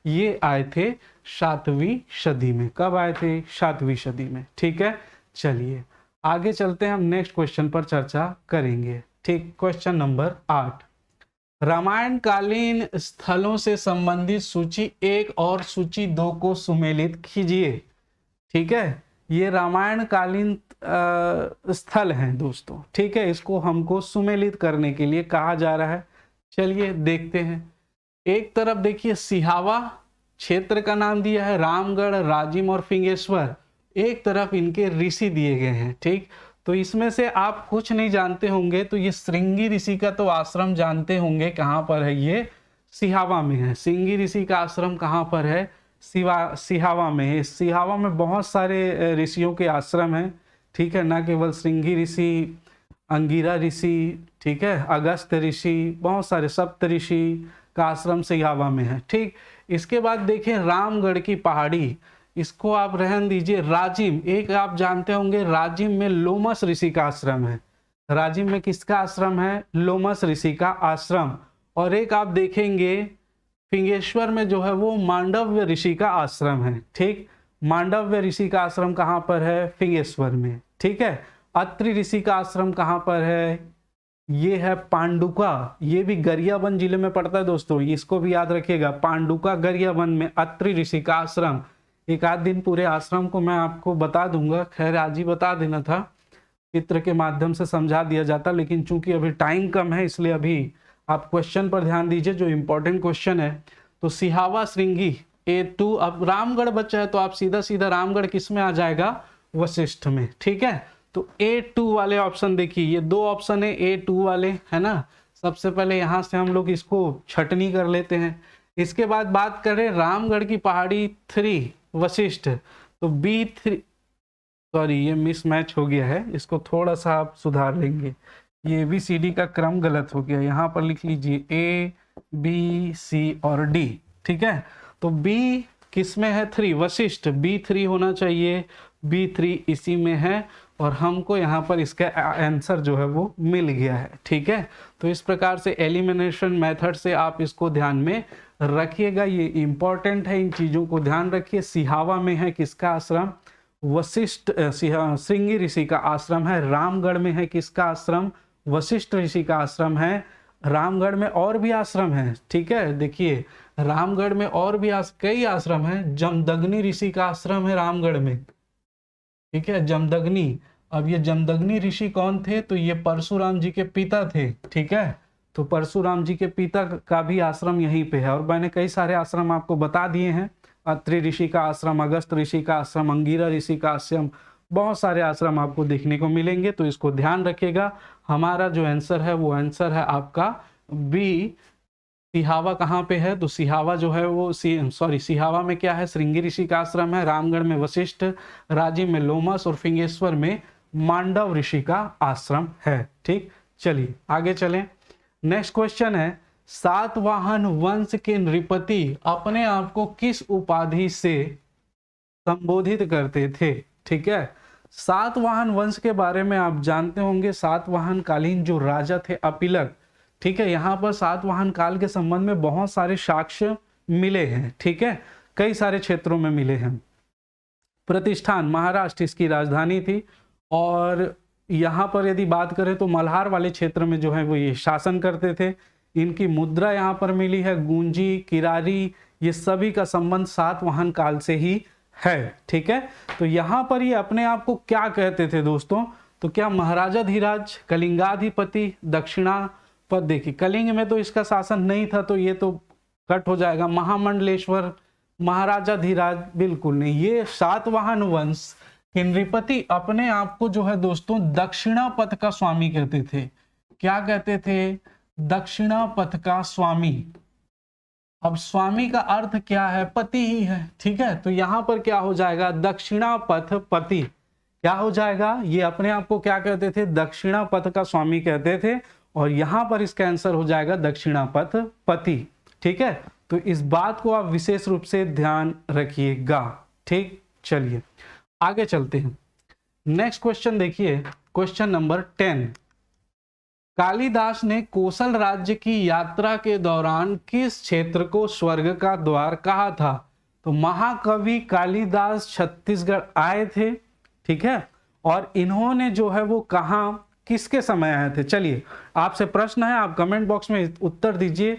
ये आए थे 7वीं सदी में। कब आए थे? 7वीं सदी में, ठीक है। चलिए आगे चलते हैं, हम नेक्स्ट क्वेश्चन पर चर्चा करेंगे। ठीक, क्वेश्चन नंबर 8, रामायण कालीन स्थलों से संबंधित सूची 1 और सूची 2 को सुमेलित कीजिए। ठीक है, ये रामायण कालीन स्थल हैं दोस्तों, ठीक है, इसको हमको सुमेलित करने के लिए कहा जा रहा है। चलिए देखते हैं। एक तरफ देखिए सिहावा क्षेत्र का नाम दिया है, रामगढ़, राजिम और फिंगेश्वर, एक तरफ इनके ऋषि दिए गए हैं, ठीक। तो इसमें से आप कुछ नहीं जानते होंगे, तो ये श्रृंगी ऋषि का तो आश्रम जानते होंगे, कहाँ पर है? ये सिहावा में है। श्रृंगी ऋषि का आश्रम कहाँ पर है? सिहावा में है। सिहावा में बहुत सारे ऋषियों के आश्रम हैं, ठीक है, ना केवल श्रृंगी ऋषि, अंगिरा ऋषि, ठीक है, अगस्त ऋषि, बहुत सारे सप्त ऋषि का आश्रम सिहावा में है, ठीक। इसके बाद देखें रामगढ़ की पहाड़ी, इसको आप रहन दीजिए। राजिम, एक आप जानते होंगे, राजिम में लोमस ऋषि का आश्रम है। राजिम में किसका आश्रम है? लोमस ऋषि का आश्रम। और एक आप देखेंगे फिंगेश्वर में जो है वो मांडव्य ऋषि का आश्रम है, ठीक। मांडव्य ऋषि का आश्रम कहाँ पर है? फिंगेश्वर में, ठीक है। अत्रि ऋषि का आश्रम कहाँ पर है? ये है पांडुका, ये भी गरियाबंद जिले में पड़ता है दोस्तों, इसको भी याद रखिएगा। पांडुका गरियाबंद में अत्रि ऋषि का आश्रम। एक आध दिन पूरे आश्रम को मैं आपको बता दूंगा, खैर आज ही बता देना था, चित्र के माध्यम से समझा दिया जाता, लेकिन चूंकि अभी टाइम कम है इसलिए अभी आप क्वेश्चन पर ध्यान दीजिए, जो इंपॉर्टेंट क्वेश्चन है। तो सिहावा श्रृंगी A2, अब रामगढ़ बचा है तो आप सीधा सीधा रामगढ़ किस में आ जाएगा? वशिष्ठ में, ठीक है। तो A2 वाले ऑप्शन देखिए, ये 2 ऑप्शन है A2 वाले, है ना। सबसे पहले यहाँ से हम लोग इसको छटनी कर लेते हैं। इसके बाद बात करें रामगढ़ की पहाड़ी 3 वशिष्ठ, तो B3, सॉरी ये मिसमैच हो गया है, इसको थोड़ा सा आप सुधार लेंगे, ये ABCD का क्रम गलत हो गया, यहाँ पर लिख लीजिए A, B, C और D, ठीक है। तो B किस में है? 3, वशिष्ठ, B3 होना चाहिए, B3 इसी में है, और हमको यहाँ पर इसका आंसर जो है वो मिल गया है, ठीक है। तो इस प्रकार से एलिमिनेशन मेथड से आप इसको ध्यान में रखिएगा, ये इंपॉर्टेंट है, इन चीज़ों को ध्यान रखिए। सिहावा में है किसका आश्रम? वशिष्ठ, श्रृंगी ऋषि का आश्रम है। रामगढ़ में है किसका आश्रम? वशिष्ठ ऋषि का आश्रम है। रामगढ़ में और भी आश्रम है, ठीक है, देखिए रामगढ़ में और भी कई आश्रम है। जमदग्नि ऋषि का आश्रम है रामगढ़ में, ठीक है, जमदग्नि। अब ये जमदग्नि ऋषि कौन थे? तो ये परशुराम जी के पिता थे, ठीक है। तो परशुराम जी के पिता का भी आश्रम यहीं पे है, और मैंने कई सारे आश्रम आपको बता दिए हैं। अत्रि ऋषि का आश्रम, अगस्त ऋषि का आश्रम, अंगिरा ऋषि का आश्रम, बहुत सारे आश्रम आपको देखने को मिलेंगे, तो इसको ध्यान रखिएगा। हमारा जो आंसर है वो आंसर है आपका बी। सिहावा कहाँ पे है? तो सिहावा जो है वो सिहावा में क्या है? श्रृंगी ऋषि का आश्रम है। रामगढ़ में वशिष्ठ, राजिम में लोमस और फिंगेश्वर में मांडव ऋषि का आश्रम है, ठीक। चलिए आगे चलें। नेक्स्ट क्वेश्चन है, सातवाहन वंश के नृपति अपने आप को किस उपाधि से संबोधित करते थे? ठीक है, सातवाहन वंश के बारे में आप जानते होंगे, सातवाहन कालीन जो राजा थे अपिलक। ठीक है, यहाँ पर सातवाहन काल के संबंध में बहुत सारे साक्ष्य मिले हैं। ठीक है, कई सारे क्षेत्रों में मिले हैं। प्रतिष्ठान महाराष्ट्र इसकी राजधानी थी, और यहाँ पर यदि बात करें तो मल्हार वाले क्षेत्र में जो है वो ये शासन करते थे। इनकी मुद्रा यहाँ पर मिली है, गूंजी, किरारी, ये सभी का संबंध सातवाहन काल से ही है। ठीक है, तो यहाँ पर ये अपने आप को क्या कहते थे दोस्तों? तो क्या महाराजाधिराज, कलिंगाधिपति, दक्षिणापद, देखिए कलिंग में तो इसका शासन नहीं था तो ये तो कट हो जाएगा, महामंडलेश्वर, महाराजाधिराज, बिल्कुल नहीं। ये सातवाहन वंश के नृपति अपने आप को जो है दोस्तों दक्षिणापथ का स्वामी कहते थे। क्या कहते थे? दक्षिणापथ का स्वामी। अब स्वामी का अर्थ क्या है? पति ही है। ठीक है, तो यहां पर क्या हो जाएगा? दक्षिणापथ पति। क्या हो जाएगा? ये अपने आप को क्या कहते थे? दक्षिणापथ का स्वामी कहते थे, और यहां पर इसका आंसर हो जाएगा दक्षिणापथ पति। ठीक है, तो इस बात को आप विशेष रूप से ध्यान रखिएगा। ठीक, चलिए आगे चलते हैं। नेक्स्ट क्वेश्चन देखिए, क्वेश्चन नंबर 10। कालिदास ने कोसल राज्य की यात्रा के दौरान किस क्षेत्र को स्वर्ग का द्वार कहा था? तो महाकवि कालिदास छत्तीसगढ़ आए थे। ठीक है, और इन्होंने जो है वो कहा, किसके समय आए थे? चलिए आपसे प्रश्न है, आप कमेंट बॉक्स में उत्तर दीजिए,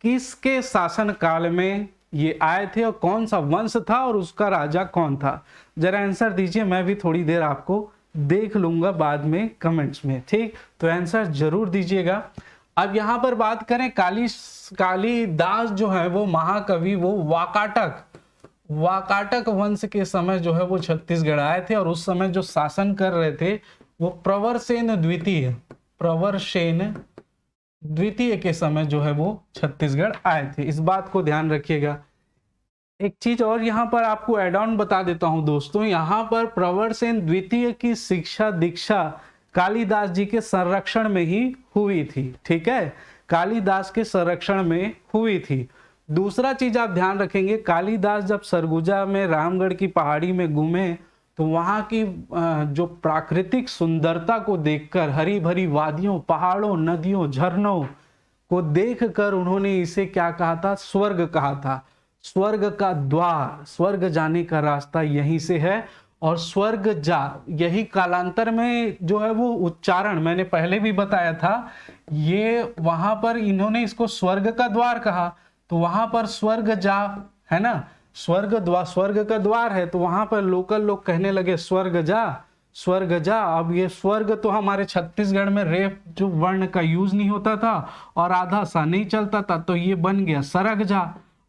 किसके शासन काल में ये आए थे और कौन सा वंश था और उसका राजा कौन था? जरा आंसर दीजिए, मैं भी थोड़ी देर आपको देख लूंगा बाद में कमेंट्स में। ठीक, तो आंसर जरूर दीजिएगा। अब यहां पर बात करें, कालिदास जो है वो महाकवि, वो वाकाटक वंश के समय जो है वो छत्तीसगढ़ आए थे, और उस समय जो शासन कर रहे थे वो प्रवरसेन द्वितीय के समय जो है वो छत्तीसगढ़ आए थे। इस बात को ध्यान रखिएगा। एक चीज और यहाँ पर आपको एड ऑन बता देता हूं दोस्तों, यहाँ पर प्रवरसेन द्वितीय की शिक्षा दीक्षा कालिदास जी के संरक्षण में ही हुई थी। ठीक है, कालिदास के संरक्षण में हुई थी। दूसरा चीज आप ध्यान रखेंगे, कालिदास जब सरगुजा में रामगढ़ की पहाड़ी में घूमे तो वहाँ की जो प्राकृतिक सुंदरता को देखकर, हरी भरी वादियों, पहाड़ों, नदियों, झरनों को देखकर उन्होंने इसे क्या कहा था? स्वर्ग कहा था। स्वर्ग का द्वार, स्वर्ग जाने का रास्ता यहीं से है, और स्वर्ग जा, यही कालांतर में जो है वो उच्चारण मैंने पहले भी बताया था, ये वहां पर इन्होंने इसको स्वर्ग का द्वार कहा, तो वहां पर स्वर्ग जा है ना, स्वर्ग का द्वार है, तो वहां पर लोकल लोग कहने लगे स्वर्ग जा। अब ये स्वर्ग तो हमारे छत्तीसगढ़ में रेफ जो वर्ण का यूज नहीं होता था और आधा सा नहीं चलता था, तो ये बन गया सरग जा।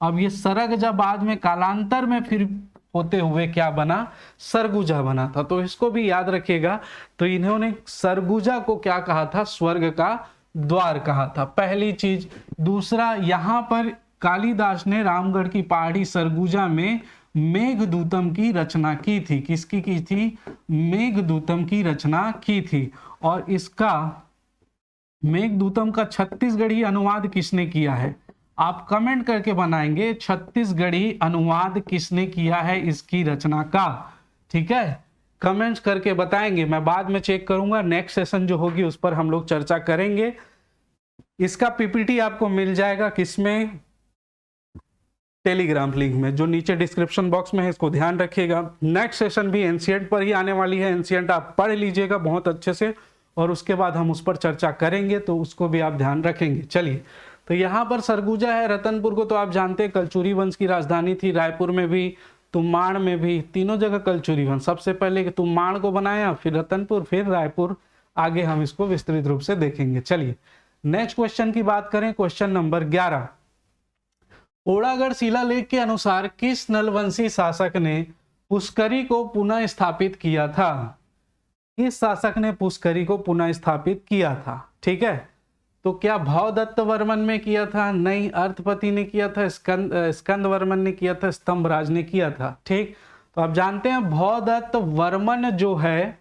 अब ये सरग जा बाद में कालांतर में फिर होते हुए क्या बना? सरगुजा बना था। तो इसको भी याद रखिएगा। तो इन्होंने सरगुजा को क्या कहा था? स्वर्ग का द्वार कहा था, पहली चीज। दूसरा, यहाँ पर कालिदास ने रामगढ़ की पहाड़ी सरगुजा में मेघदूतम की रचना की थी। किसकी की थी? मेघदूतम की रचना की थी। और इसका मेघदूतम का छत्तीसगढ़ी अनुवाद किसने किया है? आप कमेंट करके बनाएंगे छत्तीसगढ़ी अनुवाद किसने किया है इसकी रचना का। ठीक है, कमेंट्स करके बताएंगे, मैं बाद में चेक करूंगा। नेक्स्ट सेशन जो होगी उस पर हम लोग चर्चा करेंगे। इसका पीपीटी आपको मिल जाएगा किसमें? टेलीग्राम लिंक में, जो नीचे डिस्क्रिप्शन बॉक्स में है, इसको ध्यान रखिएगा। नेक्स्ट सेशन भी एंशिएंट पर ही आने वाली है। एंशिएंट आप पढ़ लीजिएगा बहुत अच्छे से, और उसके बाद हम उस पर चर्चा करेंगे, तो उसको भी आप ध्यान रखेंगे। चलिए, तो यहाँ पर सरगुजा है। रतनपुर को तो आप जानते हैं कलचुरी वंश की राजधानी थी। रायपुर में भी, तुम्बाड़ में भी, तीनों जगह कलचुरी वंश। सबसे पहले तुम्बाड़ को बनाया, फिर रतनपुर, फिर रायपुर। आगे हम इसको विस्तृत रूप से देखेंगे। चलिए नेक्स्ट क्वेश्चन की बात करें, क्वेश्चन नंबर 11। ओड़ागढ़ शिलालेख के अनुसार किस नलवंशी शासक ने पुष्करी को पुनः स्थापित किया था? किस शासक ने पुष्करी को पुनः स्थापित किया था? ठीक है, तो क्या भवदत्त वर्मन में किया था? नहीं। अर्थपति ने किया था, स्कंद वर्मन ने किया था, स्तंभराज ने किया था। ठीक, तो आप जानते हैं भवदत्त वर्मन जो है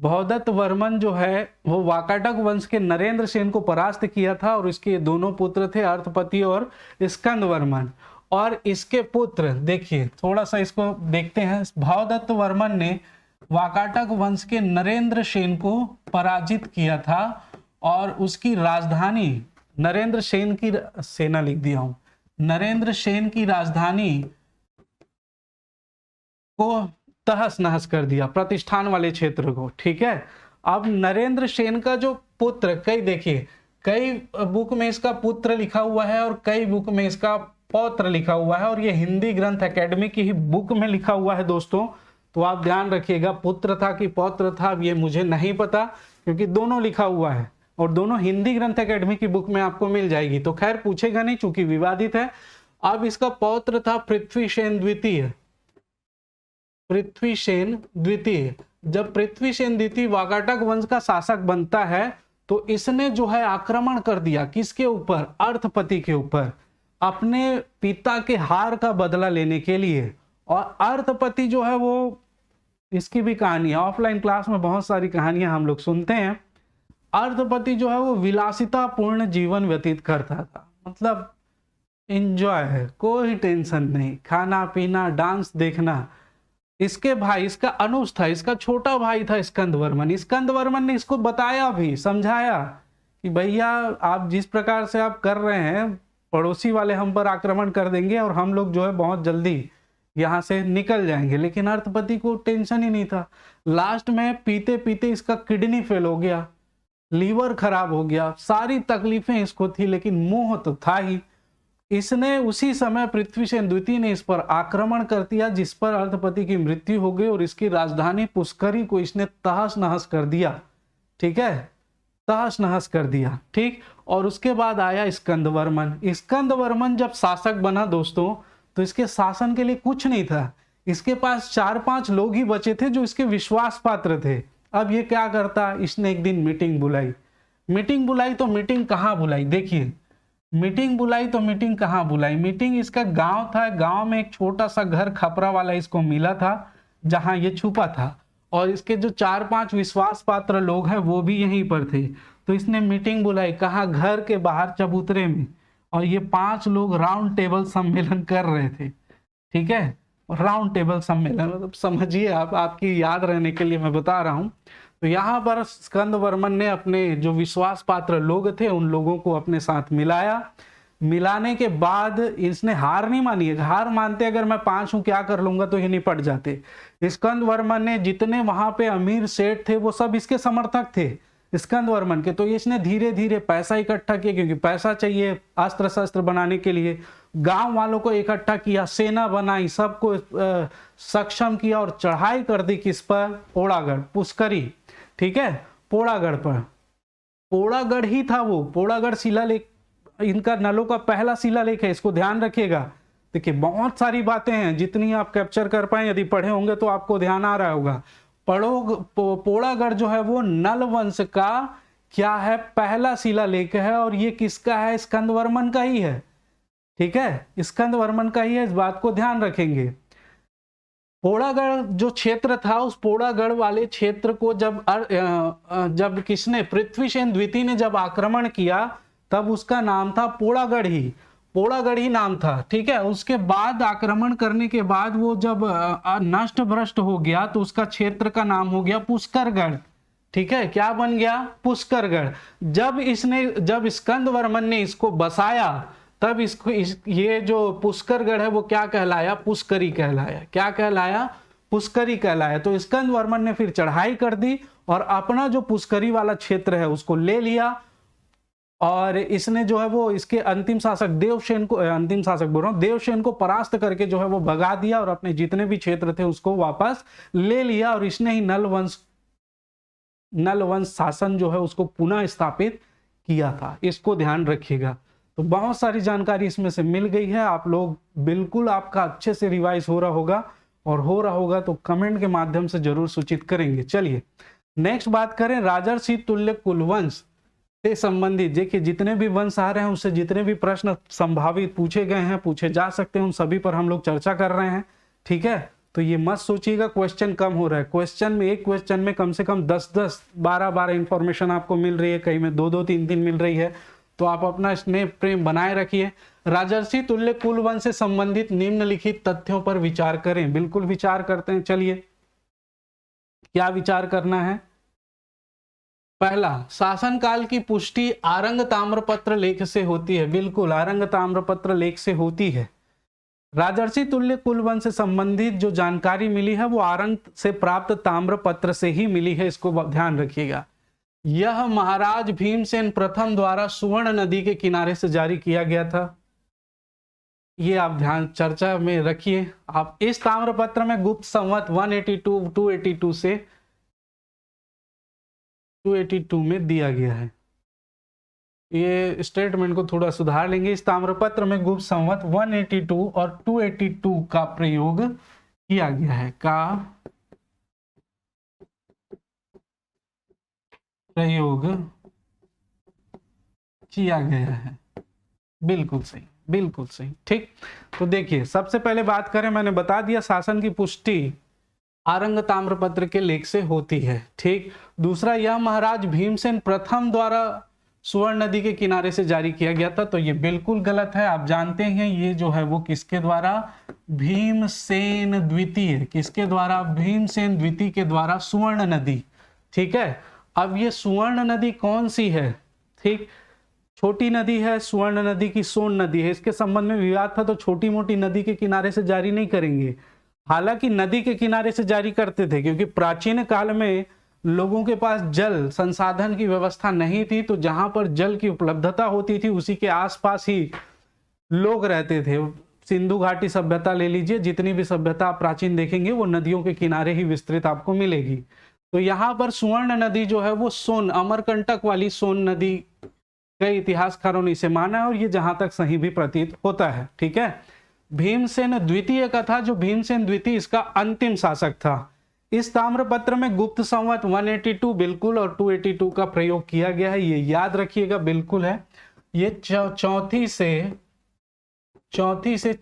भौदत्त वर्मन जो है वो वाकाटक वंश के नरेंद्र सेन को परास्त किया था और इसके दोनों पुत्र थे अर्थपति और स्कंद वर्मन। और इसके पुत्र देखिए, थोड़ा सा इसको देखते हैं। भौदत्त वर्मन ने वाकाटक वंश के नरेंद्र सेन को पराजित किया था और उसकी राजधानी, नरेंद्र सेन की सेना लिख दिया हूं, नरेंद्र सेन की राजधानी को तहस नहस कर दिया, प्रतिष्ठान वाले क्षेत्र को। ठीक है, अब नरेंद्र सेन का जो पुत्र, कई देखिए कई बुक में इसका पुत्र लिखा हुआ है और कई बुक में इसका पौत्र लिखा हुआ है, और ये हिंदी ग्रंथ एकेडमी की ही बुक में लिखा हुआ है दोस्तों। तो आप ध्यान रखिएगा, पुत्र था कि पौत्र था ये मुझे नहीं पता, क्योंकि दोनों लिखा हुआ है और दोनों हिंदी ग्रंथ एकेडमी की बुक में आपको मिल जाएगी। तो खैर पूछेगा नहीं चूंकि विवादित है। अब इसका पौत्र था पृथ्वीसेन द्वितीय। पृथ्वीसेन द्वितीय, जब पृथ्वीसेन द्वितीय वाकाटक वंश का शासक बनता है तो इसने जो है आक्रमण कर दिया किसके ऊपर, अर्थपति के ऊपर, अपने पिता के हार का बदला लेने के लिए। और अर्थपति जो है वो, इसकी भी कहानी है, ऑफलाइन क्लास में बहुत सारी कहानियां हम लोग सुनते हैं। अर्थपति जो है वो विलासिता पूर्ण जीवन व्यतीत करता था, मतलब एंजॉय है, कोई टेंशन नहीं, खाना पीना डांस देखना। इसके भाई, इसका अनुज था, इसका छोटा भाई था स्कंद वर्मन। स्कंद वर्मन ने इसको बताया भी, समझाया कि भैया आप जिस प्रकार से आप कर रहे हैं, पड़ोसी वाले हम पर आक्रमण कर देंगे और हम लोग जो है बहुत जल्दी यहाँ से निकल जाएंगे। लेकिन अर्थपति को टेंशन ही नहीं था। लास्ट में पीते पीते इसका किडनी फेल हो गया, लीवर खराब हो गया, सारी तकलीफें इसको थी, लेकिन मोह तो था ही। इसने उसी समय पृथ्वीसेन द्वितीय ने इस पर आक्रमण कर दिया, जिस पर अर्थपति की मृत्यु हो गई और इसकी राजधानी पुष्करी को इसने तहस नहस कर दिया। ठीक है, तहस नहस कर दिया। ठीक, और उसके बाद आया स्कंद वर्मन। स्कंद वर्मन जब शासक बना दोस्तों, तो इसके शासन के लिए कुछ नहीं था। इसके पास 4-5 लोग ही बचे थे जो इसके विश्वास पात्र थे। अब ये क्या करता, इसने एक दिन मीटिंग बुलाई। मीटिंग बुलाई तो मीटिंग कहाँ बुलाई, देखिए मीटिंग बुलाई तो मीटिंग कहाँ बुलाई, मीटिंग इसका गांव था। गांव में एक छोटा सा घर खपरा वाला इसको मिला था जहां ये छुपा था, और इसके जो 4-5 विश्वास पात्र लोग हैं वो भी यहीं पर थे। तो इसने मीटिंग बुलाई, कहा घर के बाहर चबूतरे में, और ये 5 लोग राउंड टेबल सम्मेलन कर रहे थे। ठीक है, राउंड टेबल सम्मेलन मतलब समझिए आप, आपकी याद रहने के लिए मैं बता रहा हूँ। तो यहाँ पर स्कंद वर्मन ने अपने जो विश्वास पात्र लोग थे उन लोगों को अपने साथ मिलाया। मिलाने के बाद इसने हार नहीं मानी है। हार मानते अगर मैं 5 हूं क्या कर लूंगा तो ये निपट जाते। स्कंद वर्मन ने जितने वहां पे अमीर सेठ थे वो सब इसके समर्थक थे स्कंद वर्मन के। तो इसने धीरे धीरे पैसा इकट्ठा किया, क्योंकि पैसा चाहिए अस्त्र शस्त्र बनाने के लिए। गांव वालों को इकट्ठा किया, सेना बनाई, सबको सक्षम किया और चढ़ाई कर दी किस पर, पोड़ागढ़, पुष्करी। ठीक है, पोड़ागढ़ पर। पोड़ागढ़ ही था वो, पोड़ागढ़ शिलालेख इनका नलों का पहला शिलालेख है, इसको ध्यान रखिएगा। देखिए बहुत सारी बातें हैं, जितनी आप कैप्चर कर पाए, यदि पढ़े होंगे तो आपको ध्यान आ रहा होगा। पोड़ागढ़ जो है वो नल वंश का क्या है, पहला शिलालेख है, और ये किसका है, स्कंद वर्मन का ही है। ठीक है, स्कंद वर्मन का ही है, इस बात को ध्यान रखेंगे। पोड़ागढ़ जो क्षेत्र था, उस पोड़ागढ़ वाले क्षेत्र को जब किसने, पृथ्वीसेन द्वितीय ने जब आक्रमण किया, तब उसका नाम था पोड़ागढ़ ही नाम था। ठीक है, उसके बाद आक्रमण करने के बाद वो जब नष्ट भ्रष्ट हो गया तो उसका क्षेत्र का नाम हो गया पुष्करगढ़। ठीक है, क्या बन गया, पुष्करगढ़। जब स्कंद वर्मन ने इसको बसाया, तब ये जो पुष्करगढ़ है वो क्या कहलाया, पुष्करी कहलाया। क्या कहलाया, पुष्करी कहलाया। तो स्कंद वर्मन ने फिर चढ़ाई कर दी और अपना जो पुष्करी वाला क्षेत्र है उसको ले लिया, और इसने जो है वो इसके अंतिम शासक देवसेन को परास्त करके जो है वो भगा दिया और अपने जितने भी क्षेत्र थे उसको वापस ले लिया। और इसने ही नल वंश शासन जो है उसको पुनः स्थापित किया था। इसको ध्यान रखिएगा। तो बहुत सारी जानकारी इसमें से मिल गई है। आप लोग बिल्कुल, आपका अच्छे से रिवाइज हो रहा होगा तो कमेंट के माध्यम से जरूर सूचित करेंगे। चलिए नेक्स्ट बात करें, राजर्षि तुल्य कुलवंश से संबंधित। देखिए जितने भी वंश आ रहे हैं उससे जितने भी प्रश्न संभावित पूछे गए हैं, पूछे जा सकते हैं, उन सभी पर हम लोग चर्चा कर रहे हैं। ठीक है, तो ये मत सोचिएगा क्वेश्चन कम हो रहा है। क्वेश्चन में, एक क्वेश्चन में कम से कम 10-10, 12-12 इंफॉर्मेशन आपको मिल रही है, कहीं में 2-2, 3-3 मिल रही है। तो आप अपना स्नेह प्रेम बनाए रखिए। राजर्षि तुल्य कुलवंश से संबंधित निम्नलिखित तथ्यों पर विचार करें। बिल्कुल विचार करते हैं, चलिए क्या विचार करना है। पहला, शासनकाल की पुष्टि आरंग ताम्रपत्र लेख से होती है। बिल्कुल आरंग ताम्रपत्र लेख से होती है। राजर्षि तुल्य कुलवंश से संबंधित जो जानकारी मिली है वो आरंग से प्राप्त ताम्रपत्र से ही मिली है, इसको ध्यान रखिएगा। यह महाराज भीमसेन प्रथम द्वारा सुवर्ण नदी के किनारे से जारी किया गया था। ये आप ध्यान चर्चा में रखिए। आप इस ताम्रपत्र में गुप्त संवत 182 से 282 में दिया गया है। ये स्टेटमेंट को थोड़ा सुधार लेंगे। इस ताम्रपत्र में गुप्त संवत 182 और 282 का प्रयोग किया गया है, प्रयोग किया गया है। बिल्कुल सही, बिल्कुल सही, ठीक। तो देखिए, सबसे पहले बात करें, मैंने बता दिया शासन की पुष्टि आरंग ताम्रपत्र के लेख से होती है, ठीक। दूसरा, यह महाराज भीमसेन प्रथम द्वारा सुवर्ण नदी के किनारे से जारी किया गया था। तो ये बिल्कुल गलत है। आप जानते हैं ये जो है वो किसके द्वारा, भीमसेन द्वितीय, किसके द्वारा, भीमसेन द्वितीय के द्वारा सुवर्ण नदी, ठीक है। अब ये सुवर्ण नदी कौन सी है, ठीक, छोटी नदी है, सुवर्ण नदी की सोन नदी है। इसके संबंध में विवाद था, तो छोटी मोटी नदी के किनारे से जारी नहीं करेंगे। हालांकि नदी के किनारे से जारी करते थे, क्योंकि प्राचीन काल में लोगों के पास जल संसाधन की व्यवस्था नहीं थी, तो जहां पर जल की उपलब्धता होती थी उसी के आसपास ही लोग रहते थे। सिंधु घाटी सभ्यता ले लीजिए, जितनी भी सभ्यता आप प्राचीन देखेंगे वो नदियों के किनारे ही विस्तृत आपको मिलेगी। तो यहाँ पर सुवर्ण नदी जो है वो सोन, अमरकंटक वाली सोन नदी, कई इतिहासकारों ने इसे माना है और ये जहां तक सही भी प्रतीत होता है, ठीक है। भीमसेन द्वितीय का था, जो भीमसेन द्वितीय इसका अंतिम शासक था। इस ताम्रपत्र में गुप्त संवत 182 बिल्कुल और 282 का प्रयोग किया गया है, ये याद रखिएगा, बिल्कुल है। ये चौथी से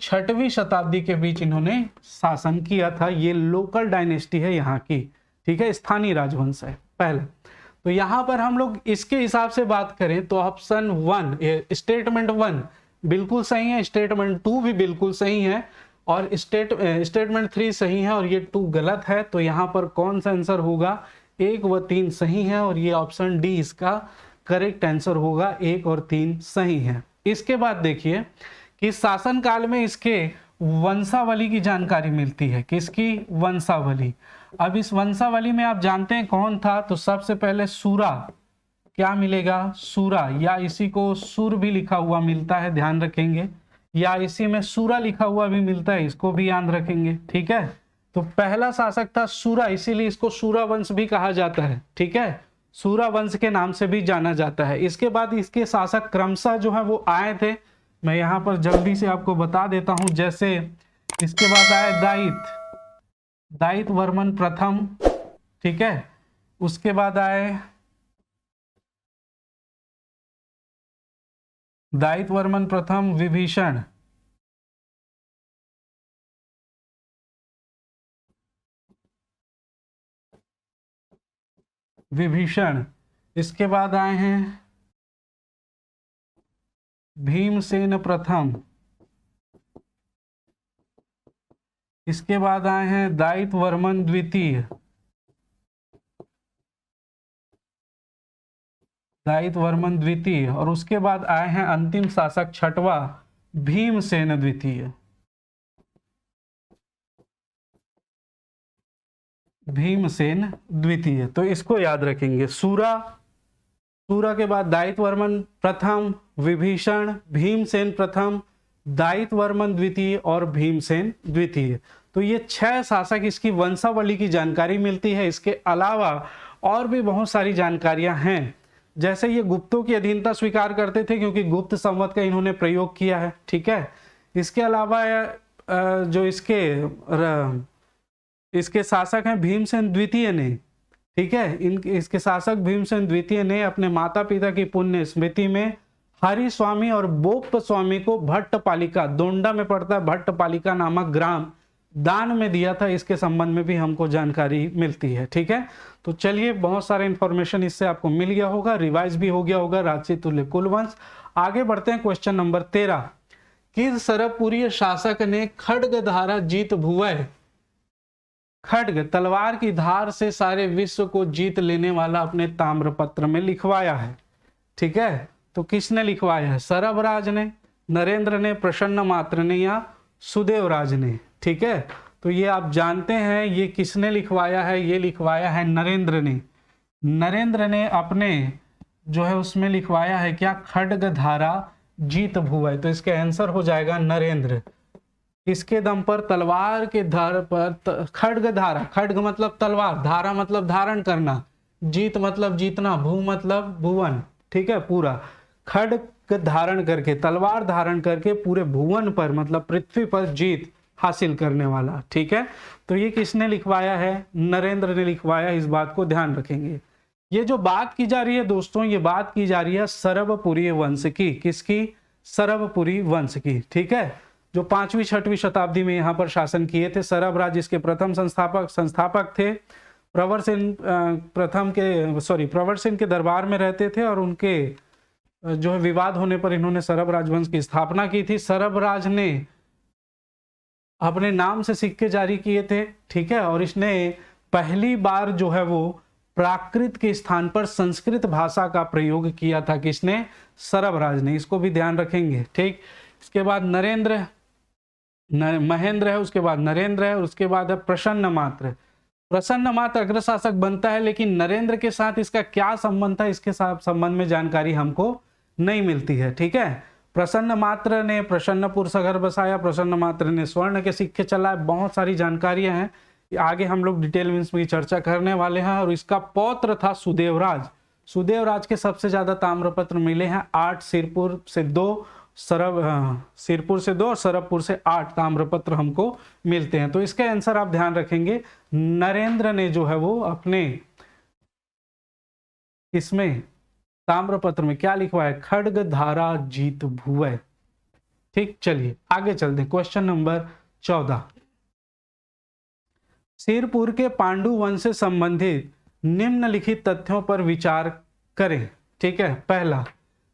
6वीं शताब्दी के बीच इन्होंने शासन किया था। ये लोकल डायनेस्टी है यहाँ की, ठीक है, स्थानीय राजवंश है पहले। तो यहाँ पर हम लोग इसके हिसाब से बात करें तो ऑप्शन 1, स्टेटमेंट 1 बिल्कुल सही है, स्टेटमेंट 2 भी बिल्कुल सही है, और स्टेटमेंट 3 सही है और ये 2 गलत है। तो यहाँ पर कौन सा आंसर होगा, 1 व 3 सही है और ये ऑप्शन डी इसका करेक्ट आंसर होगा। 1 और 3 सही है। इसके बाद देखिए कि शासन काल में इसके वंशावली की जानकारी मिलती है। किसकी, वंशावली। अब इस वंशावली में आप जानते हैं कौन था, तो सबसे पहले सूरा, क्या मिलेगा, सूरा, या इसी को सुर भी लिखा हुआ मिलता है, ध्यान रखेंगे, या इसी में सूरा लिखा हुआ भी मिलता है, इसको भी याद रखेंगे, ठीक है। तो पहला शासक था सूरा, इसीलिए इसको सूरा वंश भी कहा जाता है, ठीक है, सूरा वंश के नाम से भी जाना जाता है। इसके बाद इसके शासक क्रमशः जो है वो आए थे, मैं यहाँ पर जल्दी से आपको बता देता हूं। जैसे इसके बाद आए दायित वर्मन प्रथम, ठीक है, उसके बाद आए दायित वर्मन प्रथम विभीषण, इसके बाद आए हैं भीमसेन प्रथम, इसके बाद आए हैं दायित वर्मन द्वितीय, और उसके बाद आए हैं अंतिम शासक 6वां भीमसेन द्वितीय। तो इसको याद रखेंगे, सूरा के बाद दायित वर्मन प्रथम, विभीषण, भीमसेन प्रथम, दायित वर्मन द्वितीय और भीमसेन द्वितीय। तो ये 6 शासक, इसकी वंशावली की जानकारी मिलती है। इसके अलावा और भी बहुत सारी जानकारियां हैं, जैसे ये गुप्तों की अधीनता स्वीकार करते थे क्योंकि गुप्त संवत का इन्होंने प्रयोग किया है, ठीक है। इसके अलावा जो इसके शासक हैं भीमसेन द्वितीय ने, ठीक है, इसके शासक भीमसेन द्वितीय ने अपने माता पिता की पुण्य स्मृति में हरि स्वामी और बोप्प स्वामी को भट्टपालिका, दोंडा में पड़ता है भट्टपालिका नामक ग्राम, दान में दिया था, इसके संबंध में भी हमको जानकारी मिलती है। ठीक है, तो चलिए, बहुत सारे इंफॉर्मेशन इससे आपको मिल गया होगा, रिवाइज भी हो गया होगा राजसी तुल्य कुलवंश। आगे बढ़ते हैं, क्वेश्चन नंबर 13। किस सरबपुरीय शासक ने खड्गधारा जीत भुवै, खड्ग तलवार की धार से सारे विश्व को जीत लेने वाला, अपने ताम्रपत्र में लिखवाया है? ठीक है, तो किसने लिखवाया है? सरबराज ने, नरेंद्र ने, प्रसन्न मात्र ने, या सुदेवराज ने? ठीक है, तो ये आप जानते हैं ये किसने लिखवाया है? ये लिखवाया है नरेंद्र ने। नरेंद्र ने अपने जो है उसमें लिखवाया है क्या? खड्गधारा जीत भुवै। तो इसके आंसर हो जाएगा नरेंद्र। इसके दम पर, तलवार के धार पर, खड्गधारा, खड्ग मतलब तलवार, धारा मतलब धारण करना, जीत मतलब जीतना, भू मतलब भुवन। ठीक है, पूरा खड्ग धारण करके, तलवार धारण करके पूरे भुवन पर मतलब पृथ्वी पर जीत हासिल करने वाला। ठीक है, तो ये किसने लिखवाया है? नरेंद्र ने लिखवाया। इस बात को ध्यान रखेंगे। ये जो बात की जा रही है दोस्तों, ये बात की जा रही है सरबपुरी वंश की। किसकी? सरबपुरी वंश की। ठीक है, जो 5वीं 6वीं शताब्दी में यहाँ पर शासन किए थे। सरब इसके प्रथम संस्थापक थे। प्रवरसेन प्रवरसेन के दरबार में रहते थे और उनके जो है विवाद होने पर इन्होंने सरब राजवंश की स्थापना की थी। सरब राज ने अपने नाम से सिक्के जारी किए थे। ठीक है, और इसने पहली बार जो है वो प्राकृत के स्थान पर संस्कृत भाषा का प्रयोग किया था। किसने? सरब राज ने। इसको भी ध्यान रखेंगे। ठीक, इसके बाद महेंद्र है, उसके बाद नरेंद्र है, और उसके बाद है प्रसन्न मात्र। प्रसन्न मात्र अग्रशासक बनता है, लेकिन नरेंद्र के साथ इसका क्या संबंध था, इसके साथ संबंध में जानकारी हमको नहीं मिलती है। ठीक है, प्रसन्न मात्र ने प्रसन्नपुर सगर बसाया, प्रसन्न मात्र ने स्वर्ण के सिक्के चलाए। बहुत सारी जानकारियां हैं, आगे हम लोग डिटेल में इसकी चर्चा करने वाले हैं। और इसका पौत्र था सुदेवराज। सुदेवराज के सबसे ज्यादा ताम्रपत्र मिले हैं 8, सिरपुर से 2, सिरपुर से 2 और सरबपुर से 8 ताम्रपत्र हमको मिलते हैं। तो इसका आंसर आप ध्यान रखेंगे, नरेंद्र ने जो है वो अपने इसमें ताम्रपत्र में क्या लिखवाया? खड्गधारा जीत भुवै। ठीक, चलिए आगे चलते हैं। Question number 14। सिरपुर के पांडु वंश से संबंधित निम्नलिखित तथ्यों पर विचार करें। ठीक है, पहला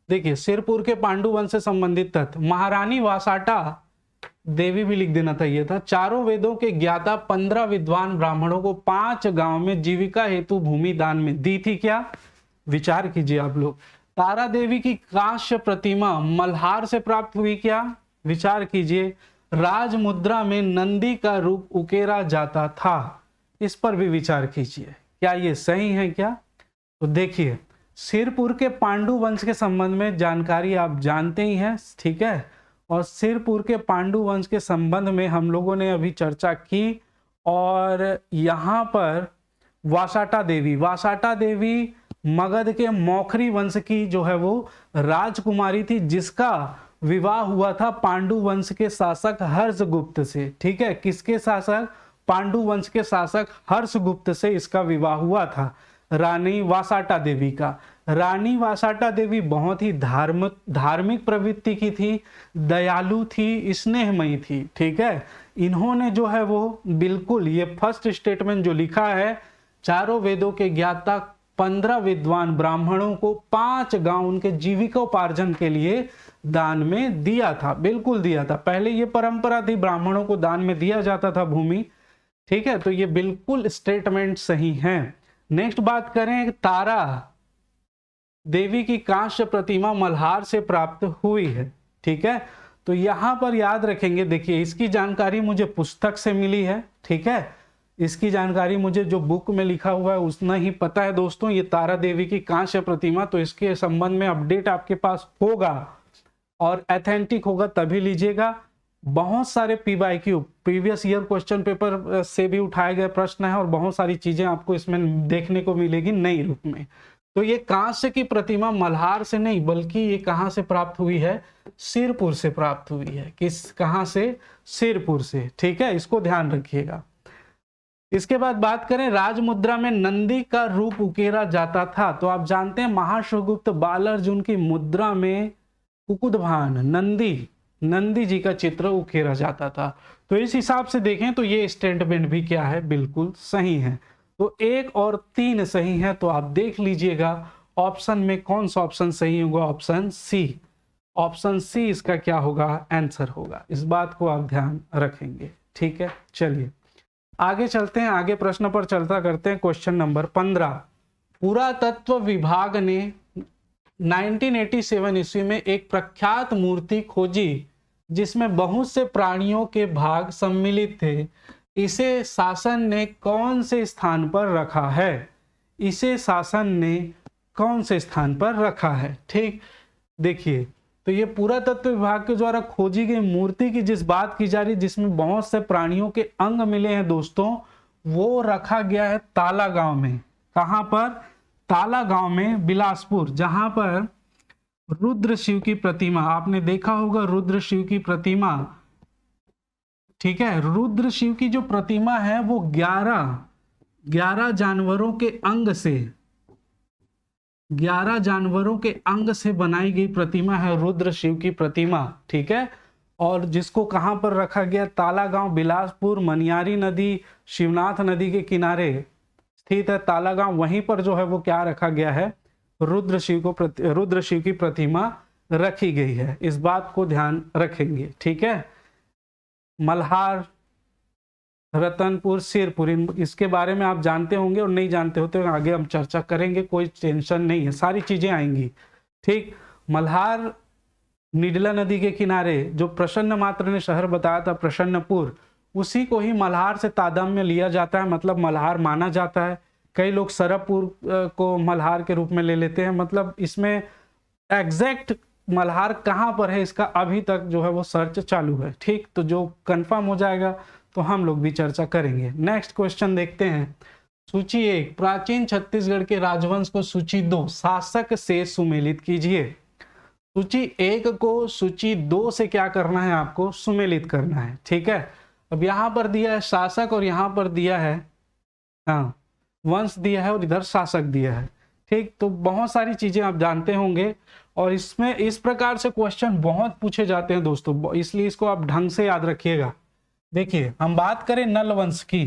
देखिए, सिरपुर के पांडु वंश से संबंधित तथ्य। महारानी वासाटा देवी भी लिख देना था, ये था। चारों वेदों के ज्ञाता 15 विद्वान ब्राह्मणों को 5 गांव में जीविका हेतु भूमि दान में दी थी। क्या? विचार कीजिए आप लोग। तारा देवी की कांस्य प्रतिमा मल्हार से प्राप्त हुई। क्या? विचार कीजिए। राज मुद्रा में नंदी का रूप उकेरा जाता था, इस पर भी विचार कीजिए। क्या ये सही है क्या? तो देखिए, सिरपुर के पांडु वंश के संबंध में जानकारी आप जानते ही हैं। ठीक है, और सिरपुर के पांडु वंश के संबंध में हम लोगों ने अभी चर्चा की। और यहाँ पर वासाटा देवी मगध के मौखरी वंश की जो है वो राजकुमारी थी, जिसका विवाह हुआ था पांडु वंश के शासक हर्षगुप्त से। ठीक है, किसके शासक? पांडु वंश के शासक हर्षगुप्त से इसका विवाह हुआ था, रानी वासाटा देवी का। रानी वासाटा देवी बहुत ही धार्मिक प्रवृत्ति की थी, दयालु थी, स्नेहमयी थी। ठीक है, इन्होंने जो है वो बिल्कुल ये फर्स्ट स्टेटमेंट जो लिखा है, चारों वेदों के ज्ञाता 15 विद्वान ब्राह्मणों को 5 गांव उनके जीविकोपार्जन के लिए दान में दिया था। बिल्कुल दिया था, पहले ये परंपरा थी, ब्राह्मणों को दान में दिया जाता था भूमि। ठीक है, तो ये बिल्कुल स्टेटमेंट सही है। नेक्स्ट बात करें, तारा देवी की कांस्य प्रतिमा मल्हार से प्राप्त हुई है। ठीक है, तो यहां पर याद रखेंगे, देखिए इसकी जानकारी मुझे पुस्तक से मिली है। ठीक है, इसकी जानकारी मुझे जो बुक में लिखा हुआ है उतना ही पता है दोस्तों। ये तारा देवी की कांस्य प्रतिमा, तो इसके संबंध में अपडेट आपके पास होगा और ऑथेंटिक होगा तभी लीजिएगा। बहुत सारे PYQ previous year question paper से भी उठाए गए प्रश्न है और बहुत सारी चीजें आपको इसमें देखने को मिलेगी नई रूप में। तो ये कांस्य की प्रतिमा मल्हार से नहीं, बल्कि ये कहां से प्राप्त हुई है? सिरपुर से प्राप्त हुई है। कहां से? सिरपुर से। ठीक है, इसको ध्यान रखिएगा। इसके बाद बात करें, राजमुद्रा में नंदी का रूप उकेरा जाता था। तो आप जानते हैं महाश्वगुप्त बाल अर्जुन की मुद्रा में कुकुदभान नंदी जी का चित्र उकेरा जाता था। तो इस हिसाब से देखें तो ये स्टेटमेंट भी क्या है, बिल्कुल सही है। तो 1 और 3 सही है। तो आप देख लीजिएगा ऑप्शन में कौन सा ऑप्शन सही होगा, ऑप्शन सी। ऑप्शन सी इसका क्या होगा, आंसर होगा। इस बात को आप ध्यान रखेंगे, ठीक है। चलिए आगे चलते हैं, आगे प्रश्न पर चर्चा करते हैं। क्वेश्चन नंबर 15, पुरातत्व विभाग ने 1987 ईस्वी में एक प्रख्यात मूर्ति खोजी जिसमें बहुत से प्राणियों के भाग सम्मिलित थे। इसे शासन ने कौन से स्थान पर रखा है, इसे शासन ने कौन से स्थान पर रखा है। ठीक, देखिए तो ये पुरातत्व विभाग के द्वारा खोजी गई मूर्ति की जिस बात की जा रही, जिसमें बहुत से प्राणियों के अंग मिले हैं दोस्तों, वो रखा गया है ताला गांव में। कहां पर, ताला गांव में, बिलासपुर, जहां पर रुद्र शिव की प्रतिमा, आपने देखा होगा रुद्र शिव की प्रतिमा, ठीक है। रुद्र शिव की जो प्रतिमा है वो 11 जानवरों के अंग से, 11 जानवरों के अंग से बनाई गई प्रतिमा है रुद्र शिव की प्रतिमा, ठीक है। और जिसको कहां पर रखा गया, ताला गांव, बिलासपुर, मनियारी नदी, शिवनाथ नदी के किनारे स्थित है ताला गांव। वहीं पर जो है वो क्या रखा गया है, रुद्र शिव की प्रतिमा रखी गई है। इस बात को ध्यान रखेंगे, ठीक है। मल्हार, रतनपुर, सिरपुर, इसके बारे में आप जानते होंगे और नहीं जानते होते तो आगे हम चर्चा करेंगे, कोई टेंशन नहीं है, सारी चीजें आएंगी, ठीक। मल्हार निडला नदी के किनारे जो प्रसन्न मात्र ने शहर बताया था प्रसन्नपुर, उसी को ही मल्हार से तादात्म्य लिया जाता है, मतलब मल्हार माना जाता है। कई लोग सरबपुर को मल्हार के रूप में ले लेते हैं, मतलब इसमें एग्जैक्ट मल्हार कहाँ पर है इसका अभी तक जो है वो सर्च चालू है, ठीक। तो जो कंफर्म हो जाएगा तो हम लोग भी चर्चा करेंगे। नेक्स्ट क्वेश्चन देखते हैं। सूची 1, प्राचीन छत्तीसगढ़ के राजवंश को सूची 2 शासक से सुमेलित कीजिए। सूची 1 को सूची 2 से क्या करना है, आपको सुमेलित करना है, ठीक है। अब यहां पर दिया है शासक और यहां पर दिया है वंश दिया है और इधर शासक दिया है, ठीक। तो बहुत सारी चीजें आप जानते होंगे और इसमें इस प्रकार से क्वेश्चन बहुत पूछे जाते हैं दोस्तों, इसलिए इसको आप ढंग से याद रखिएगा। देखिए हम बात करें नल वंश की,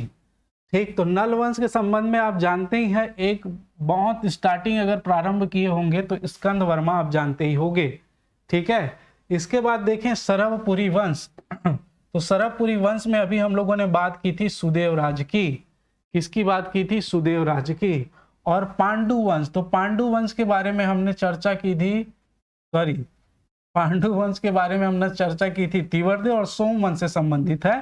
ठीक। तो नल वंश के संबंध में आप जानते ही हैं, एक बहुत स्टार्टिंग अगर प्रारंभ किए होंगे तो स्कंद वर्मा आप जानते ही होंगे, ठीक है। इसके बाद देखें सरभपुरी वंश। तो सरभपुरी वंश में अभी हम लोगों ने बात की थी सुदेवराज की, किसकी बात की थी, सुदेवराज की। और पांडु वंश, तो पांडु वंश के बारे में हमने चर्चा की थी, पांडु वंश के बारे में हमने चर्चा की थी तिवर्देव, और सोम वंश से संबंधित है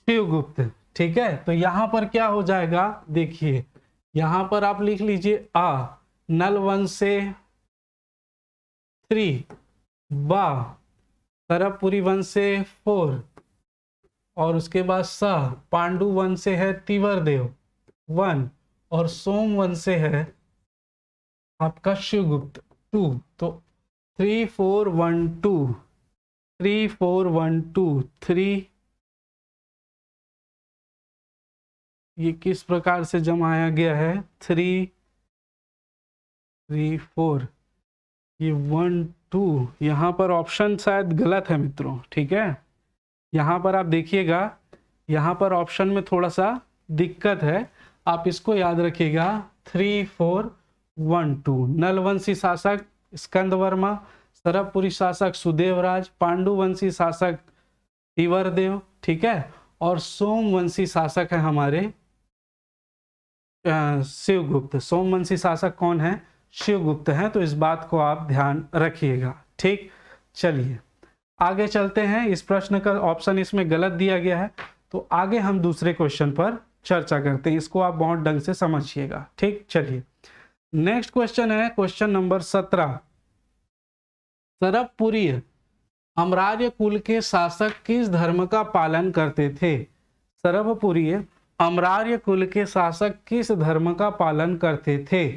शिवगुप्त, ठीक है। तो यहां पर क्या हो जाएगा, देखिए यहां पर आप लिख लीजिए नल वंश से 3, सरभपुरी वंश से 4, और उसके बाद पांडु वंश से है तिवर्देव 1, और सोम वंश से है आपका शिवगुप्त 2। तो 3 4 1 2, 3 4 1 2 3, ये किस प्रकार से जमाया गया है, 3 3 4, ये 1 2, यहाँ पर ऑप्शन शायद गलत है मित्रों, ठीक है। यहाँ पर आप देखिएगा, यहाँ पर ऑप्शन में थोड़ा सा दिक्कत है, आप इसको याद रखिएगा। 3 4 1 2, नलवंशी शासक स्कंद वर्मा, सरभपुरी शासक सुदेवराज, पांडुवंशी शासक तिवर्देव, ठीक है। और सोमवंशी शासक है हमारे शिवगुप्त। सोमवंशी शासक कौन है, शिवगुप्त है। तो इस बात को आप ध्यान रखिएगा, ठीक। चलिए आगे चलते हैं। इस प्रश्न का ऑप्शन इसमें गलत दिया गया है, तो आगे हम दूसरे क्वेश्चन पर चर्चा करते हैं, इसको आप बहुत ढंग से समझिएगा, ठीक। चलिए नेक्स्ट क्वेश्चन है क्वेश्चन नंबर 17। सरभपुरी अमरार्य कुल के शासक किस धर्म का पालन करते थे। सरभपुरी अमरार्य कुल के शासक किस धर्म का पालन करते थे,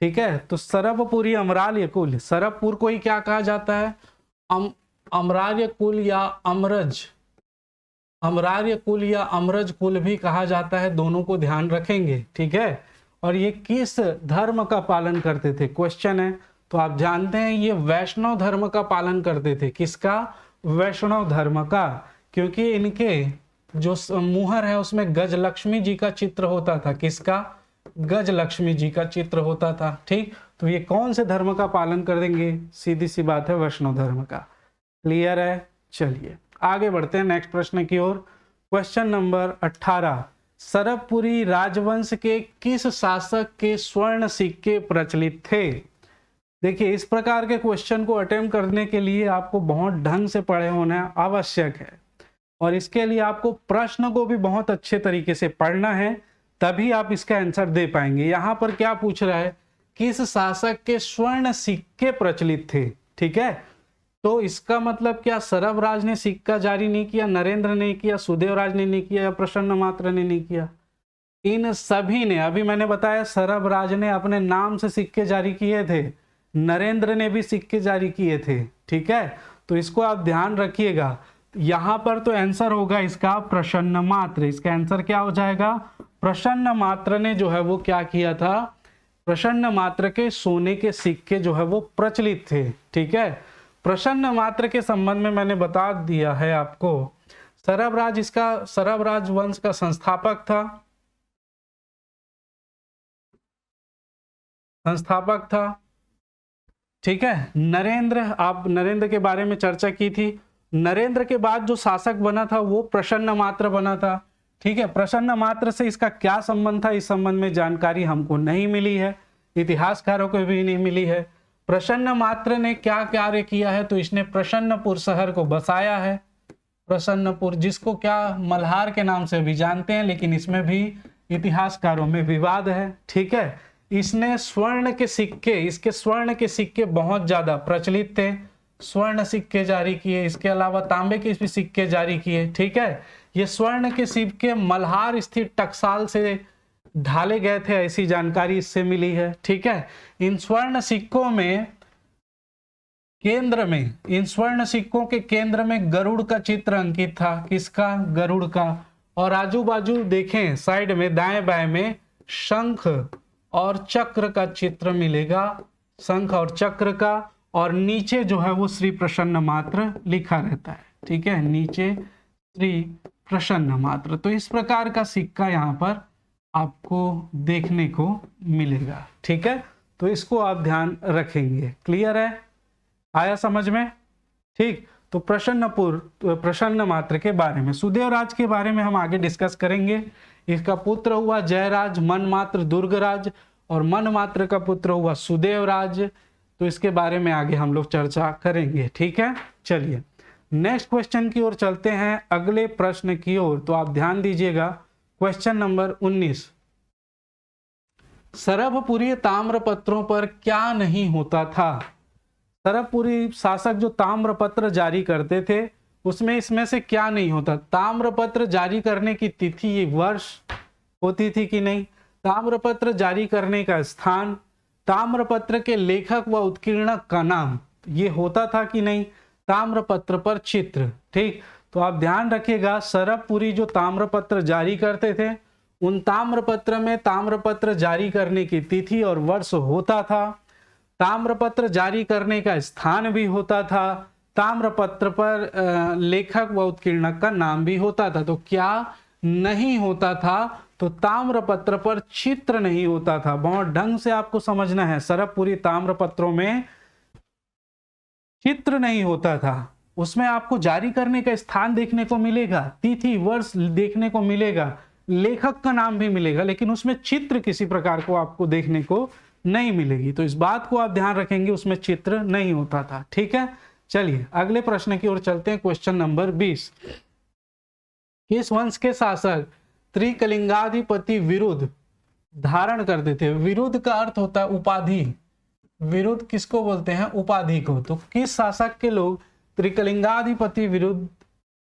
ठीक है। तो सरभपुरी अमरार्य कुल, सरभपुर को ही क्या कहा जाता है, अमरार्य कुल या अमरज, अमरार्य कुल या अमरज कुल भी कहा जाता है, दोनों को ध्यान रखेंगे, ठीक है। और ये किस धर्म का पालन करते थे क्वेश्चन है। तो आप जानते हैं ये वैष्णव धर्म का पालन करते थे, किसका, वैष्णव धर्म का, क्योंकि इनके जो मुहर है उसमें गजलक्ष्मी जी का चित्र होता था। किसका? गजलक्ष्मी जी का चित्र होता था। ठीक, तो ये कौन से धर्म का पालन कर देंगे? सीधी सी बात है, वैष्णव धर्म का। क्लियर है? चलिए आगे बढ़ते हैं नेक्स्ट प्रश्न की ओर। क्वेश्चन नंबर 18, सरबपुरी राजवंश के किस शासक के स्वर्ण सिक्के प्रचलित थे? देखिए, इस प्रकार के क्वेश्चन को अटेम्प्ट करने के लिए आपको बहुत ढंग से पढ़े होना आवश्यक है, और इसके लिए आपको प्रश्न को भी बहुत अच्छे तरीके से पढ़ना है, तभी आप इसका आंसर दे पाएंगे। यहाँ पर क्या पूछ रहा है? किस शासक के स्वर्ण सिक्के प्रचलित थे। ठीक है, तो इसका मतलब क्या सरबराज ने सिक्का जारी नहीं किया, नरेंद्र ने किया, सुदेवराज ने नहीं किया, या प्रसन्न मात्र ने नहीं किया? इन सभी ने। अभी मैंने बताया सरबराज ने अपने नाम से सिक्के जारी किए थे, नरेंद्र ने भी सिक्के जारी किए थे। ठीक है, तो इसको आप ध्यान रखिएगा। यहां पर तो आंसर होगा इसका प्रसन्न मात्र। इसका आंसर क्या हो जाएगा? प्रसन्न मात्र ने जो है वो क्या किया था? प्रसन्न मात्र के सोने के सिक्के जो है वो प्रचलित थे। ठीक है, प्रसन्न मात्र के संबंध में मैंने बता दिया है आपको। सरबराज इसका सरबराज वंश का संस्थापक था। ठीक है, नरेंद्र, आप नरेंद्र के बारे में चर्चा की थी। नरेंद्र के बाद जो शासक बना था वो प्रसन्न मात्र बना था। ठीक है, प्रसन्न मात्र से इसका क्या संबंध था, इस संबंध में जानकारी हमको नहीं मिली है, इतिहासकारों को भी नहीं मिली है। प्रसन्न मात्र ने क्या कार्य किया है? तो इसने प्रसन्नपुर शहर को बसाया है। प्रसन्नपुर, जिसको क्या मल्हार के नाम से भी जानते हैं, लेकिन इसमें भी इतिहासकारों में विवाद है। ठीक है, इसने स्वर्ण के सिक्के, इसके स्वर्ण के सिक्के बहुत ज्यादा प्रचलित थे, स्वर्ण सिक्के जारी किए। इसके अलावा तांबे के भी सिक्के जारी किए। ठीक है, ये स्वर्ण के सिक्के मल्हार स्थित टकसाल से ढाले गए थे, ऐसी जानकारी इससे मिली है। ठीक है, इन स्वर्ण सिक्कों में केंद्र में, इन स्वर्ण सिक्कों के केंद्र में गरुड़ का चित्र अंकित था। किसका? गरुड़ का। और आजू बाजू देखें, साइड में दाएं बाएं में शंख और चक्र का चित्र मिलेगा, शंख और चक्र का, और नीचे जो है वो श्री प्रसन्न मात्र लिखा रहता है। ठीक है, नीचे श्री प्रसन्न मात्र। तो इस प्रकार का सिक्का यहाँ पर आपको देखने को मिलेगा। ठीक है, तो इसको आप ध्यान रखेंगे। क्लियर है? आया समझ में? ठीक, तो प्रसन्न मात्र के बारे में, सुदेवराज के बारे में हम आगे डिस्कस करेंगे। इसका पुत्र हुआ जयराज, मनमात्र दुर्गराज, और मनमात्र का पुत्र हुआ सुदेवराज। तो इसके बारे में आगे हम लोग चर्चा करेंगे। ठीक है, चलिए नेक्स्ट क्वेश्चन की ओर चलते हैं, अगले प्रश्न की ओर। तो आप ध्यान दीजिएगा, क्वेश्चन नंबर 19, सरबपुरी ताम्रपत्रों पर क्या नहीं होता था? सरबपुरी शासक जो ताम्रपत्र जारी करते थे उसमें इसमें से क्या नहीं होता? ताम्रपत्र जारी करने की तिथि, वर्ष होती थी कि नहीं? ताम्रपत्र जारी करने का स्थान, ताम्रपत्र के लेखक व उत्कीर्णक का नाम, ये होता था कि नहीं? ताम्रपत्र पर चित्र। ठीक, तो आप ध्यान रखिएगा, सरबपुरी जो ताम्रपत्र जारी करते थे उन ताम्रपत्र में ताम्रपत्र जारी करने की तिथि और वर्ष होता था, ताम्रपत्र जारी करने का स्थान भी होता था, ताम्रपत्र पर लेखक व उत्कीर्णक का नाम भी होता था। तो क्या नहीं होता था? तो ताम्रपत्र पर चित्र नहीं होता था। बहुत ढंग से आपको समझना है, सरबपुरी ताम्रपत्रों में चित्र नहीं होता था। उसमें आपको जारी करने का स्थान देखने को मिलेगा, तिथि वर्ष देखने को मिलेगा, लेखक का नाम भी मिलेगा, लेकिन उसमें चित्र किसी प्रकार को आपको देखने को नहीं मिलेगी। तो इस बात को आप ध्यान रखेंगे, उसमें चित्र नहीं होता था। ठीक है, चलिए अगले प्रश्न की ओर चलते हैं। क्वेश्चन नंबर 20, किस वंश के शासक त्रिकलिंगाधिपति विरुद्ध धारण करते थे? विरुद्ध का अर्थ होता है उपाधि। विरुद्ध किसको बोलते हैं? उपाधि को। तो किस शासक के लोग त्रिकलिंगाधिपति विरुद्ध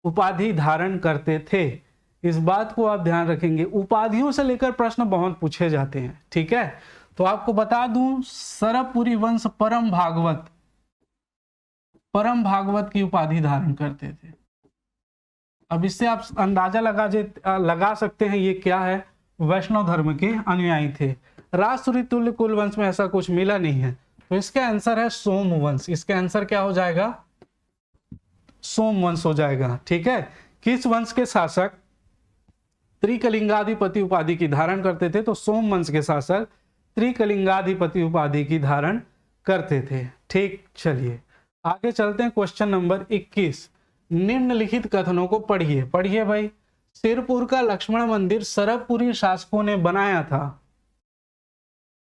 उपाधि धारण करते थे? इस बात को आप ध्यान रखेंगे। उपाधियों से लेकर प्रश्न बहुत पूछे जाते हैं। ठीक है, तो आपको बता दूं, सरबपुरी वंश परम भागवत की उपाधि धारण करते थे। अब इससे आप अंदाजा लगा सकते हैं ये क्या है? वैष्णव धर्म के अनुयायी थे। राजसूरी तुल्य कुल वंश में ऐसा कुछ मिला नहीं है, तो इसका आंसर है सोमवंश। इसका आंसर क्या हो जाएगा? सोमवंश हो जाएगा। ठीक है, किस वंश के शासक त्रिकलिंगाधिपति उपाधि की धारण करते थे? तो सोमवंश के शासक त्रिकलिंगाधिपति उपाधि की धारण करते थे। ठीक, चलिए आगे चलते हैं। क्वेश्चन नंबर 21, निम्नलिखित कथनों को पढ़िए। पढ़िए भाई। सिरपुर का लक्ष्मण मंदिर सरबपुरी शासकों ने बनाया था।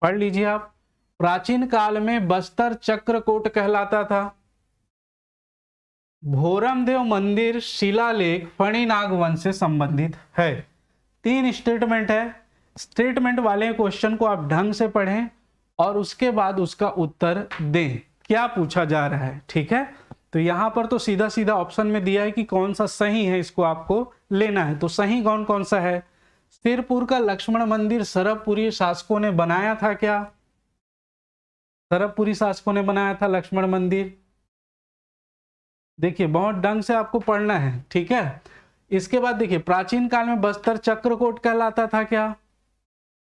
पढ़ लीजिए आप। प्राचीन काल में बस्तर चक्रकोट कहलाता था। भोरमदेव मंदिर शिलालेख फणिनाग वंश से संबंधित है। 3 स्टेटमेंट है। स्टेटमेंट वाले क्वेश्चन को आप ढंग से पढ़ें और उसके बाद उसका उत्तर दें, क्या पूछा जा रहा है। ठीक है, तो यहां पर तो सीधा सीधा ऑप्शन में दिया है कि कौन सा सही है, इसको आपको लेना है। तो सही कौन कौन सा है? सिरपुर का लक्ष्मण मंदिर सरबपुरी शासकों ने बनाया था। क्या सरबपुरी शासकों ने बनाया था लक्ष्मण मंदिर? देखिए बहुत ढंग से आपको पढ़ना है। ठीक है, इसके बाद देखिए प्राचीन काल में बस्तर चक्रकोट कहलाता था। क्या?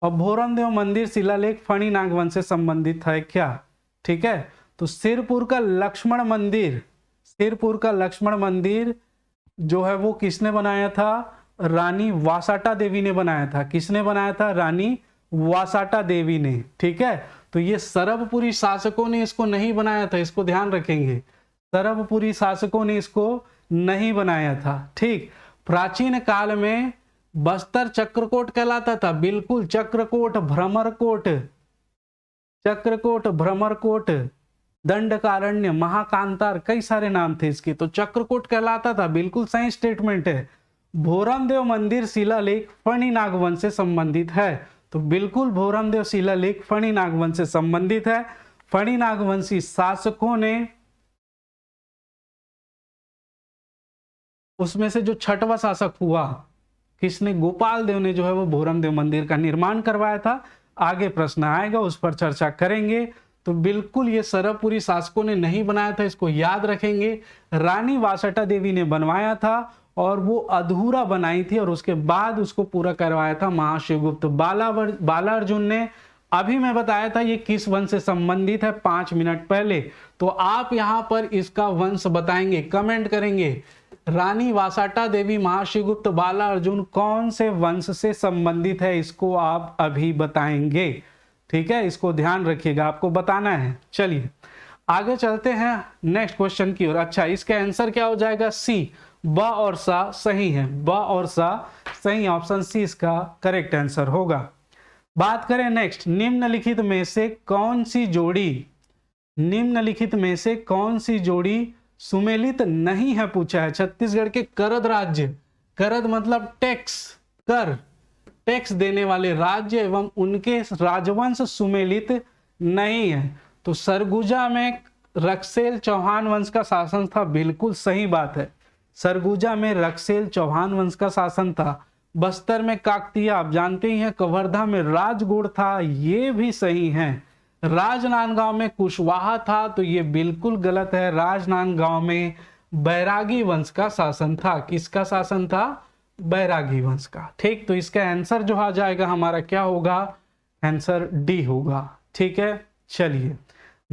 और भोरमदेव मंदिर शिलालेख फणिनाग वंश से संबंधित है। क्या? ठीक है, तो सिरपुर का लक्ष्मण मंदिर, सिरपुर का लक्ष्मण मंदिर जो है वो किसने बनाया था? रानी वासाटा देवी ने बनाया था। किसने बनाया था? रानी वासाटा देवी ने। ठीक है, तो ये सरबपुरी शासकों ने इसको नहीं बनाया था, इसको ध्यान रखेंगे। सरबपुरी शासकों ने इसको नहीं बनाया था। ठीक, प्राचीन काल में बस्तर चक्रकोट कहलाता था। बिल्कुल, चक्रकोट, भ्रमरकोट, चक्रकोट, भ्रमरकोट, दंडकारण्य, महाकांतार, कई सारे नाम थे इसके, तो चक्रकोट कहलाता था। बिल्कुल सही स्टेटमेंट है। भोरमदेव मंदिर शिलालेख फणिनाग वंश से संबंधित है। तो बिल्कुल भोरमदेव शिलालेख फणिनाग वंश से संबंधित है। फणिनाग वंशी शासकों ने, उसमें से जो छठवां शासक हुआ किसने? गोपाल देव ने जो है वो भोरमदेव मंदिर का निर्माण करवाया था। आगे प्रश्न आएगा, उस पर चर्चा करेंगे। तो बिल्कुल ये सरबपुरी शासकों ने नहीं बनाया था, इसको याद रखेंगे। रानी वासटा देवी ने बनवाया था और वो अधूरा बनाई थी और उसके बाद उसको पूरा करवाया था महाशिवगुप्त बालार्जुन ने। अभी मैं बताया था ये किस वंश से संबंधित है 5 मिनट पहले, तो आप यहां पर इसका वंश बताएंगे, कमेंट करेंगे। रानी वासाटा देवी, महाशिवगुप्त बालार्जुन कौन से वंश से संबंधित है, इसको आप अभी बताएंगे। ठीक है, इसको ध्यान रखिएगा, आपको बताना है। चलिए आगे चलते हैं नेक्स्ट क्वेश्चन की ओर। अच्छा, इसका आंसर क्या हो जाएगा? सी, ब और सा सही है। ब और सा सही, ऑप्शन सी इसका करेक्ट आंसर होगा। बात करें नेक्स्ट, निम्नलिखित में से कौन सी जोड़ी, निम्नलिखित में से कौन सी जोड़ी सुमेलित नहीं है पूछा है। छत्तीसगढ़ के करद राज्य, करद मतलब टैक्स, कर, टैक्स देने वाले राज्य एवं उनके राजवंश सुमेलित नहीं है। तो सरगुजा में रक्सेल चौहान वंश का शासन था। बिल्कुल सही बात है, सरगुजा में रक्सेल चौहान वंश का शासन था। बस्तर में काकतिया, आप जानते ही हैं। कवर्धा में राजगुड़ था, ये भी सही है। राजनांदगांव में कुशवाहा था, तो ये बिल्कुल गलत है। राजनांदगांव में बैरागी वंश का शासन था। किसका शासन था? बैरागी वंश का। ठीक, तो इसका आंसर जो आ जाएगा हमारा क्या होगा? आंसर डी होगा। ठीक है, चलिए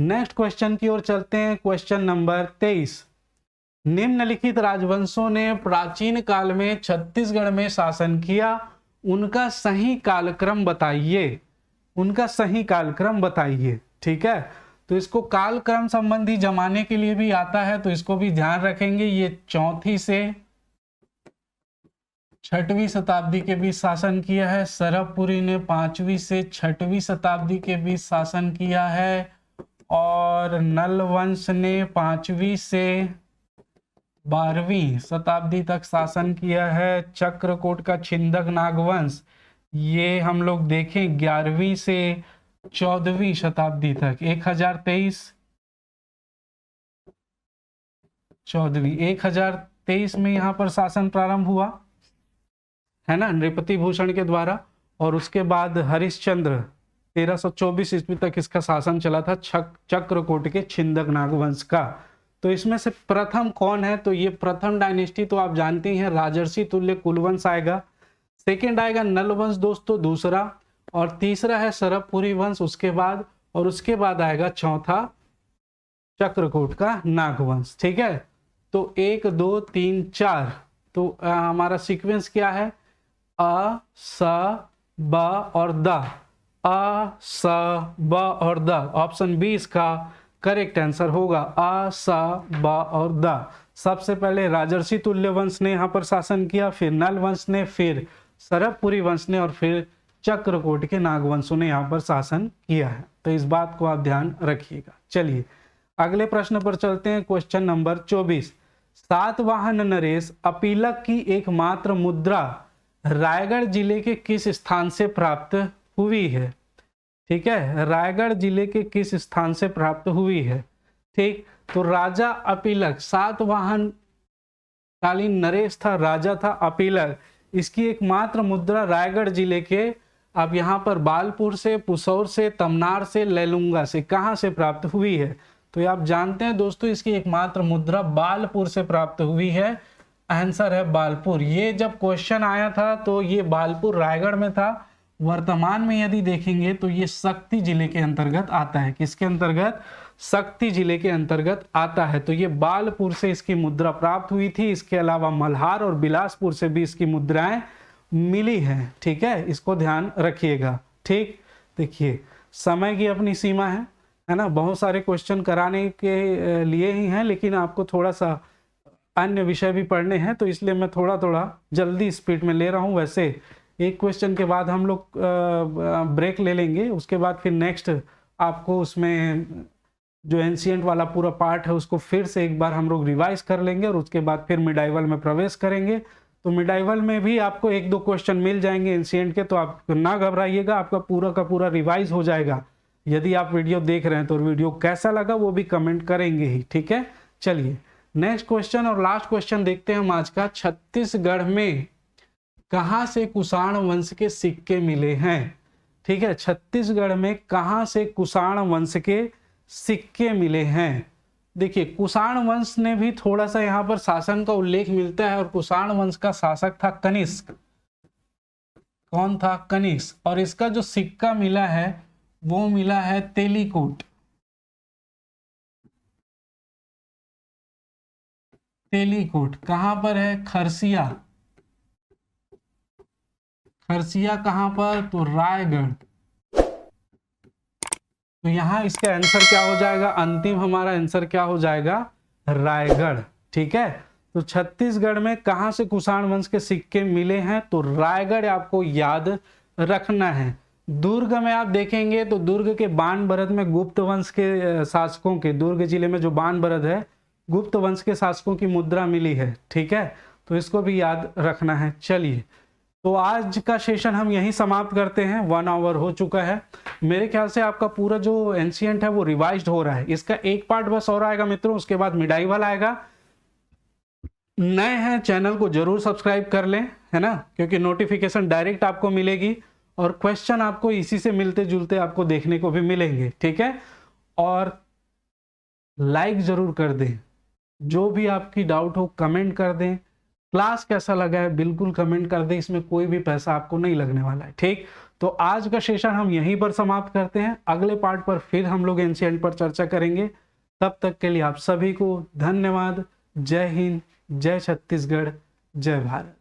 नेक्स्ट क्वेश्चन की ओर चलते हैं। क्वेश्चन नंबर 23, निम्नलिखित राजवंशों ने प्राचीन काल में छत्तीसगढ़ में शासन किया, उनका सही कालक्रम बताइए। उनका सही कालक्रम बताइए। ठीक है, तो इसको कालक्रम संबंधी जमाने के लिए भी आता है, तो इसको भी ध्यान रखेंगे। ये 4वीं से 6वीं शताब्दी के बीच शासन किया है। सरबपुरी ने 5वीं से 6वीं शताब्दी के बीच शासन किया है और नलवंश ने 5वीं से 12वीं शताब्दी तक शासन किया है। चक्रकोट का छिंदक नागवंश ये हम लोग देखें 11वीं से 14वीं शताब्दी तक, 1023 14वीं 1023 में यहाँ पर शासन प्रारंभ हुआ है ना, नृपति भूषण के द्वारा। और उसके बाद हरिश्चंद्र 1324 ईस्वी तक इसका शासन चला था, चक्रकोट के छिंदक नागवंश का। तो इसमें से प्रथम कौन है? तो ये प्रथम डायनेस्टी तो आप जानते हैं, राजर्षि तुल्य कुलवंश आएगा। सेकेंड आएगा नलवंश दोस्तों, दूसरा। और तीसरा है सरबपुरी वंश उसके बाद, और उसके बाद आएगा चौथा चक्रकोट का नागवंश। ठीक है, तो 1 2 3 4, तो हमारा सीक्वेंस क्या है, अ स ब और द, अ स ब और द। ऑप्शन बी इसका करेक्ट आंसर होगा, अ स ब और द। सबसे पहले राजर्षि तुल्य वंश ने यहाँ पर शासन किया, फिर नल वंश ने, फिर सरभपुरी वंश ने और फिर चक्रकोट के नागवंशों ने यहाँ पर शासन किया है। तो इस बात को आप ध्यान रखिएगा। चलिए अगले प्रश्न पर चलते हैं। Question number 24। सातवाहन नरेश अपीलक की एकमात्र मुद्रा रायगढ़ जिले के किस स्थान से प्राप्त हुई है? ठीक है, रायगढ़ जिले के किस स्थान से प्राप्त हुई है? ठीक, तो राजा अपीलक, सातवाहन कालीन नरेश था, राजा था अपीलक, इसकी एकमात्र मुद्रा रायगढ़ जिले के, अब यहाँ पर बालपुर से, पुसौर से, तमनार से, लेलुंगा से, कहाँ से प्राप्त हुई है? तो ये आप जानते हैं दोस्तों, इसकी एकमात्र मुद्रा बालपुर से प्राप्त हुई है। आंसर है बालपुर। ये जब क्वेश्चन आया था तो ये बालपुर रायगढ़ में था। वर्तमान में यदि देखेंगे तो ये शक्ति जिले के अंतर्गत आता है। किसके अंतर्गत? शक्ति जिले के अंतर्गत आता है। तो ये बालपुर से इसकी मुद्रा प्राप्त हुई थी। इसके अलावा मल्हार और बिलासपुर से भी इसकी मुद्राएं मिली हैं। ठीक है, इसको ध्यान रखिएगा। ठीक, देखिए समय की अपनी सीमा है ना, बहुत सारे क्वेश्चन कराने के लिए ही हैं, लेकिन आपको थोड़ा सा अन्य विषय भी पढ़ने हैं, तो इसलिए मैं थोड़ा थोड़ा जल्दी स्पीड में ले रहा हूं। वैसे एक क्वेश्चन के बाद हम लोग ब्रेक ले लेंगे, उसके बाद फिर नेक्स्ट आपको उसमें जो एंशिएंट वाला पूरा पार्ट है उसको फिर से एक बार हम लोग रिवाइज कर लेंगे और उसके बाद फिर मिडाइवल में प्रवेश करेंगे। तो मिडाइवल में भी आपको 1-2 क्वेश्चन मिल जाएंगे एंशिएंट के, तो आप ना घबराइएगा, आपका पूरा का पूरा रिवाइज हो जाएगा। यदि आप वीडियो देख रहे हैं तो वीडियो कैसा लगा वो भी कमेंट करेंगे ही। ठीक है, चलिए नेक्स्ट क्वेश्चन और लास्ट क्वेश्चन देखते हैं हम आज का। छत्तीसगढ़ में कहां से कुषाण वंश के सिक्के मिले हैं? ठीक है, छत्तीसगढ़ में कहां से कुषाण वंश के सिक्के मिले हैं? देखिए कुषाण वंश ने भी थोड़ा सा यहाँ पर शासन का उल्लेख मिलता है, और कुषाण वंश का शासक था कनिष्क। कौन था? कनिष्क। और इसका जो सिक्का मिला है वो मिला है तेलीकोट। तेलीकोट कहां पर है? खरसिया। खरसिया कहां पर? तो रायगढ़। तो यहां इसका आंसर क्या हो जाएगा? अंतिम हमारा आंसर क्या हो जाएगा? रायगढ़। ठीक है, तो छत्तीसगढ़ में कहां से कुषाण वंश के सिक्के मिले हैं? तो रायगढ़ आपको याद रखना है। दुर्ग में आप देखेंगे तो दुर्ग के बाणभरत में गुप्त वंश के शासकों के, दुर्ग जिले में जो बाणभरत है गुप्त वंश के शासकों की मुद्रा मिली है। ठीक है, तो इसको भी याद रखना है। चलिए तो आज का सेशन हम यहीं समाप्त करते हैं। 1 आवर हो चुका है। मेरे ख्याल से आपका पूरा जो एंशिएंट है वो रिवाइज्ड हो रहा है। इसका एक पार्ट बस और आएगा मित्रों, उसके बाद मिडाइवल आएगा। नए हैं चैनल को जरूर सब्सक्राइब कर लें, है ना, क्योंकि नोटिफिकेशन डायरेक्ट आपको मिलेगी और क्वेश्चन आपको इसी से मिलते जुलते आपको देखने को भी मिलेंगे। ठीक है, और लाइक जरूर कर दें। जो भी आपकी डाउट हो कमेंट कर दें। क्लास कैसा लगा है बिल्कुल कमेंट कर दें, इसमें कोई भी पैसा आपको नहीं लगने वाला है। ठीक, तो आज का सेशन हम यहीं पर समाप्त करते हैं। अगले पार्ट पर फिर हम लोग एंशिएंट पर चर्चा करेंगे। तब तक के लिए आप सभी को धन्यवाद। जय हिंद, जय छत्तीसगढ़, जय भारत।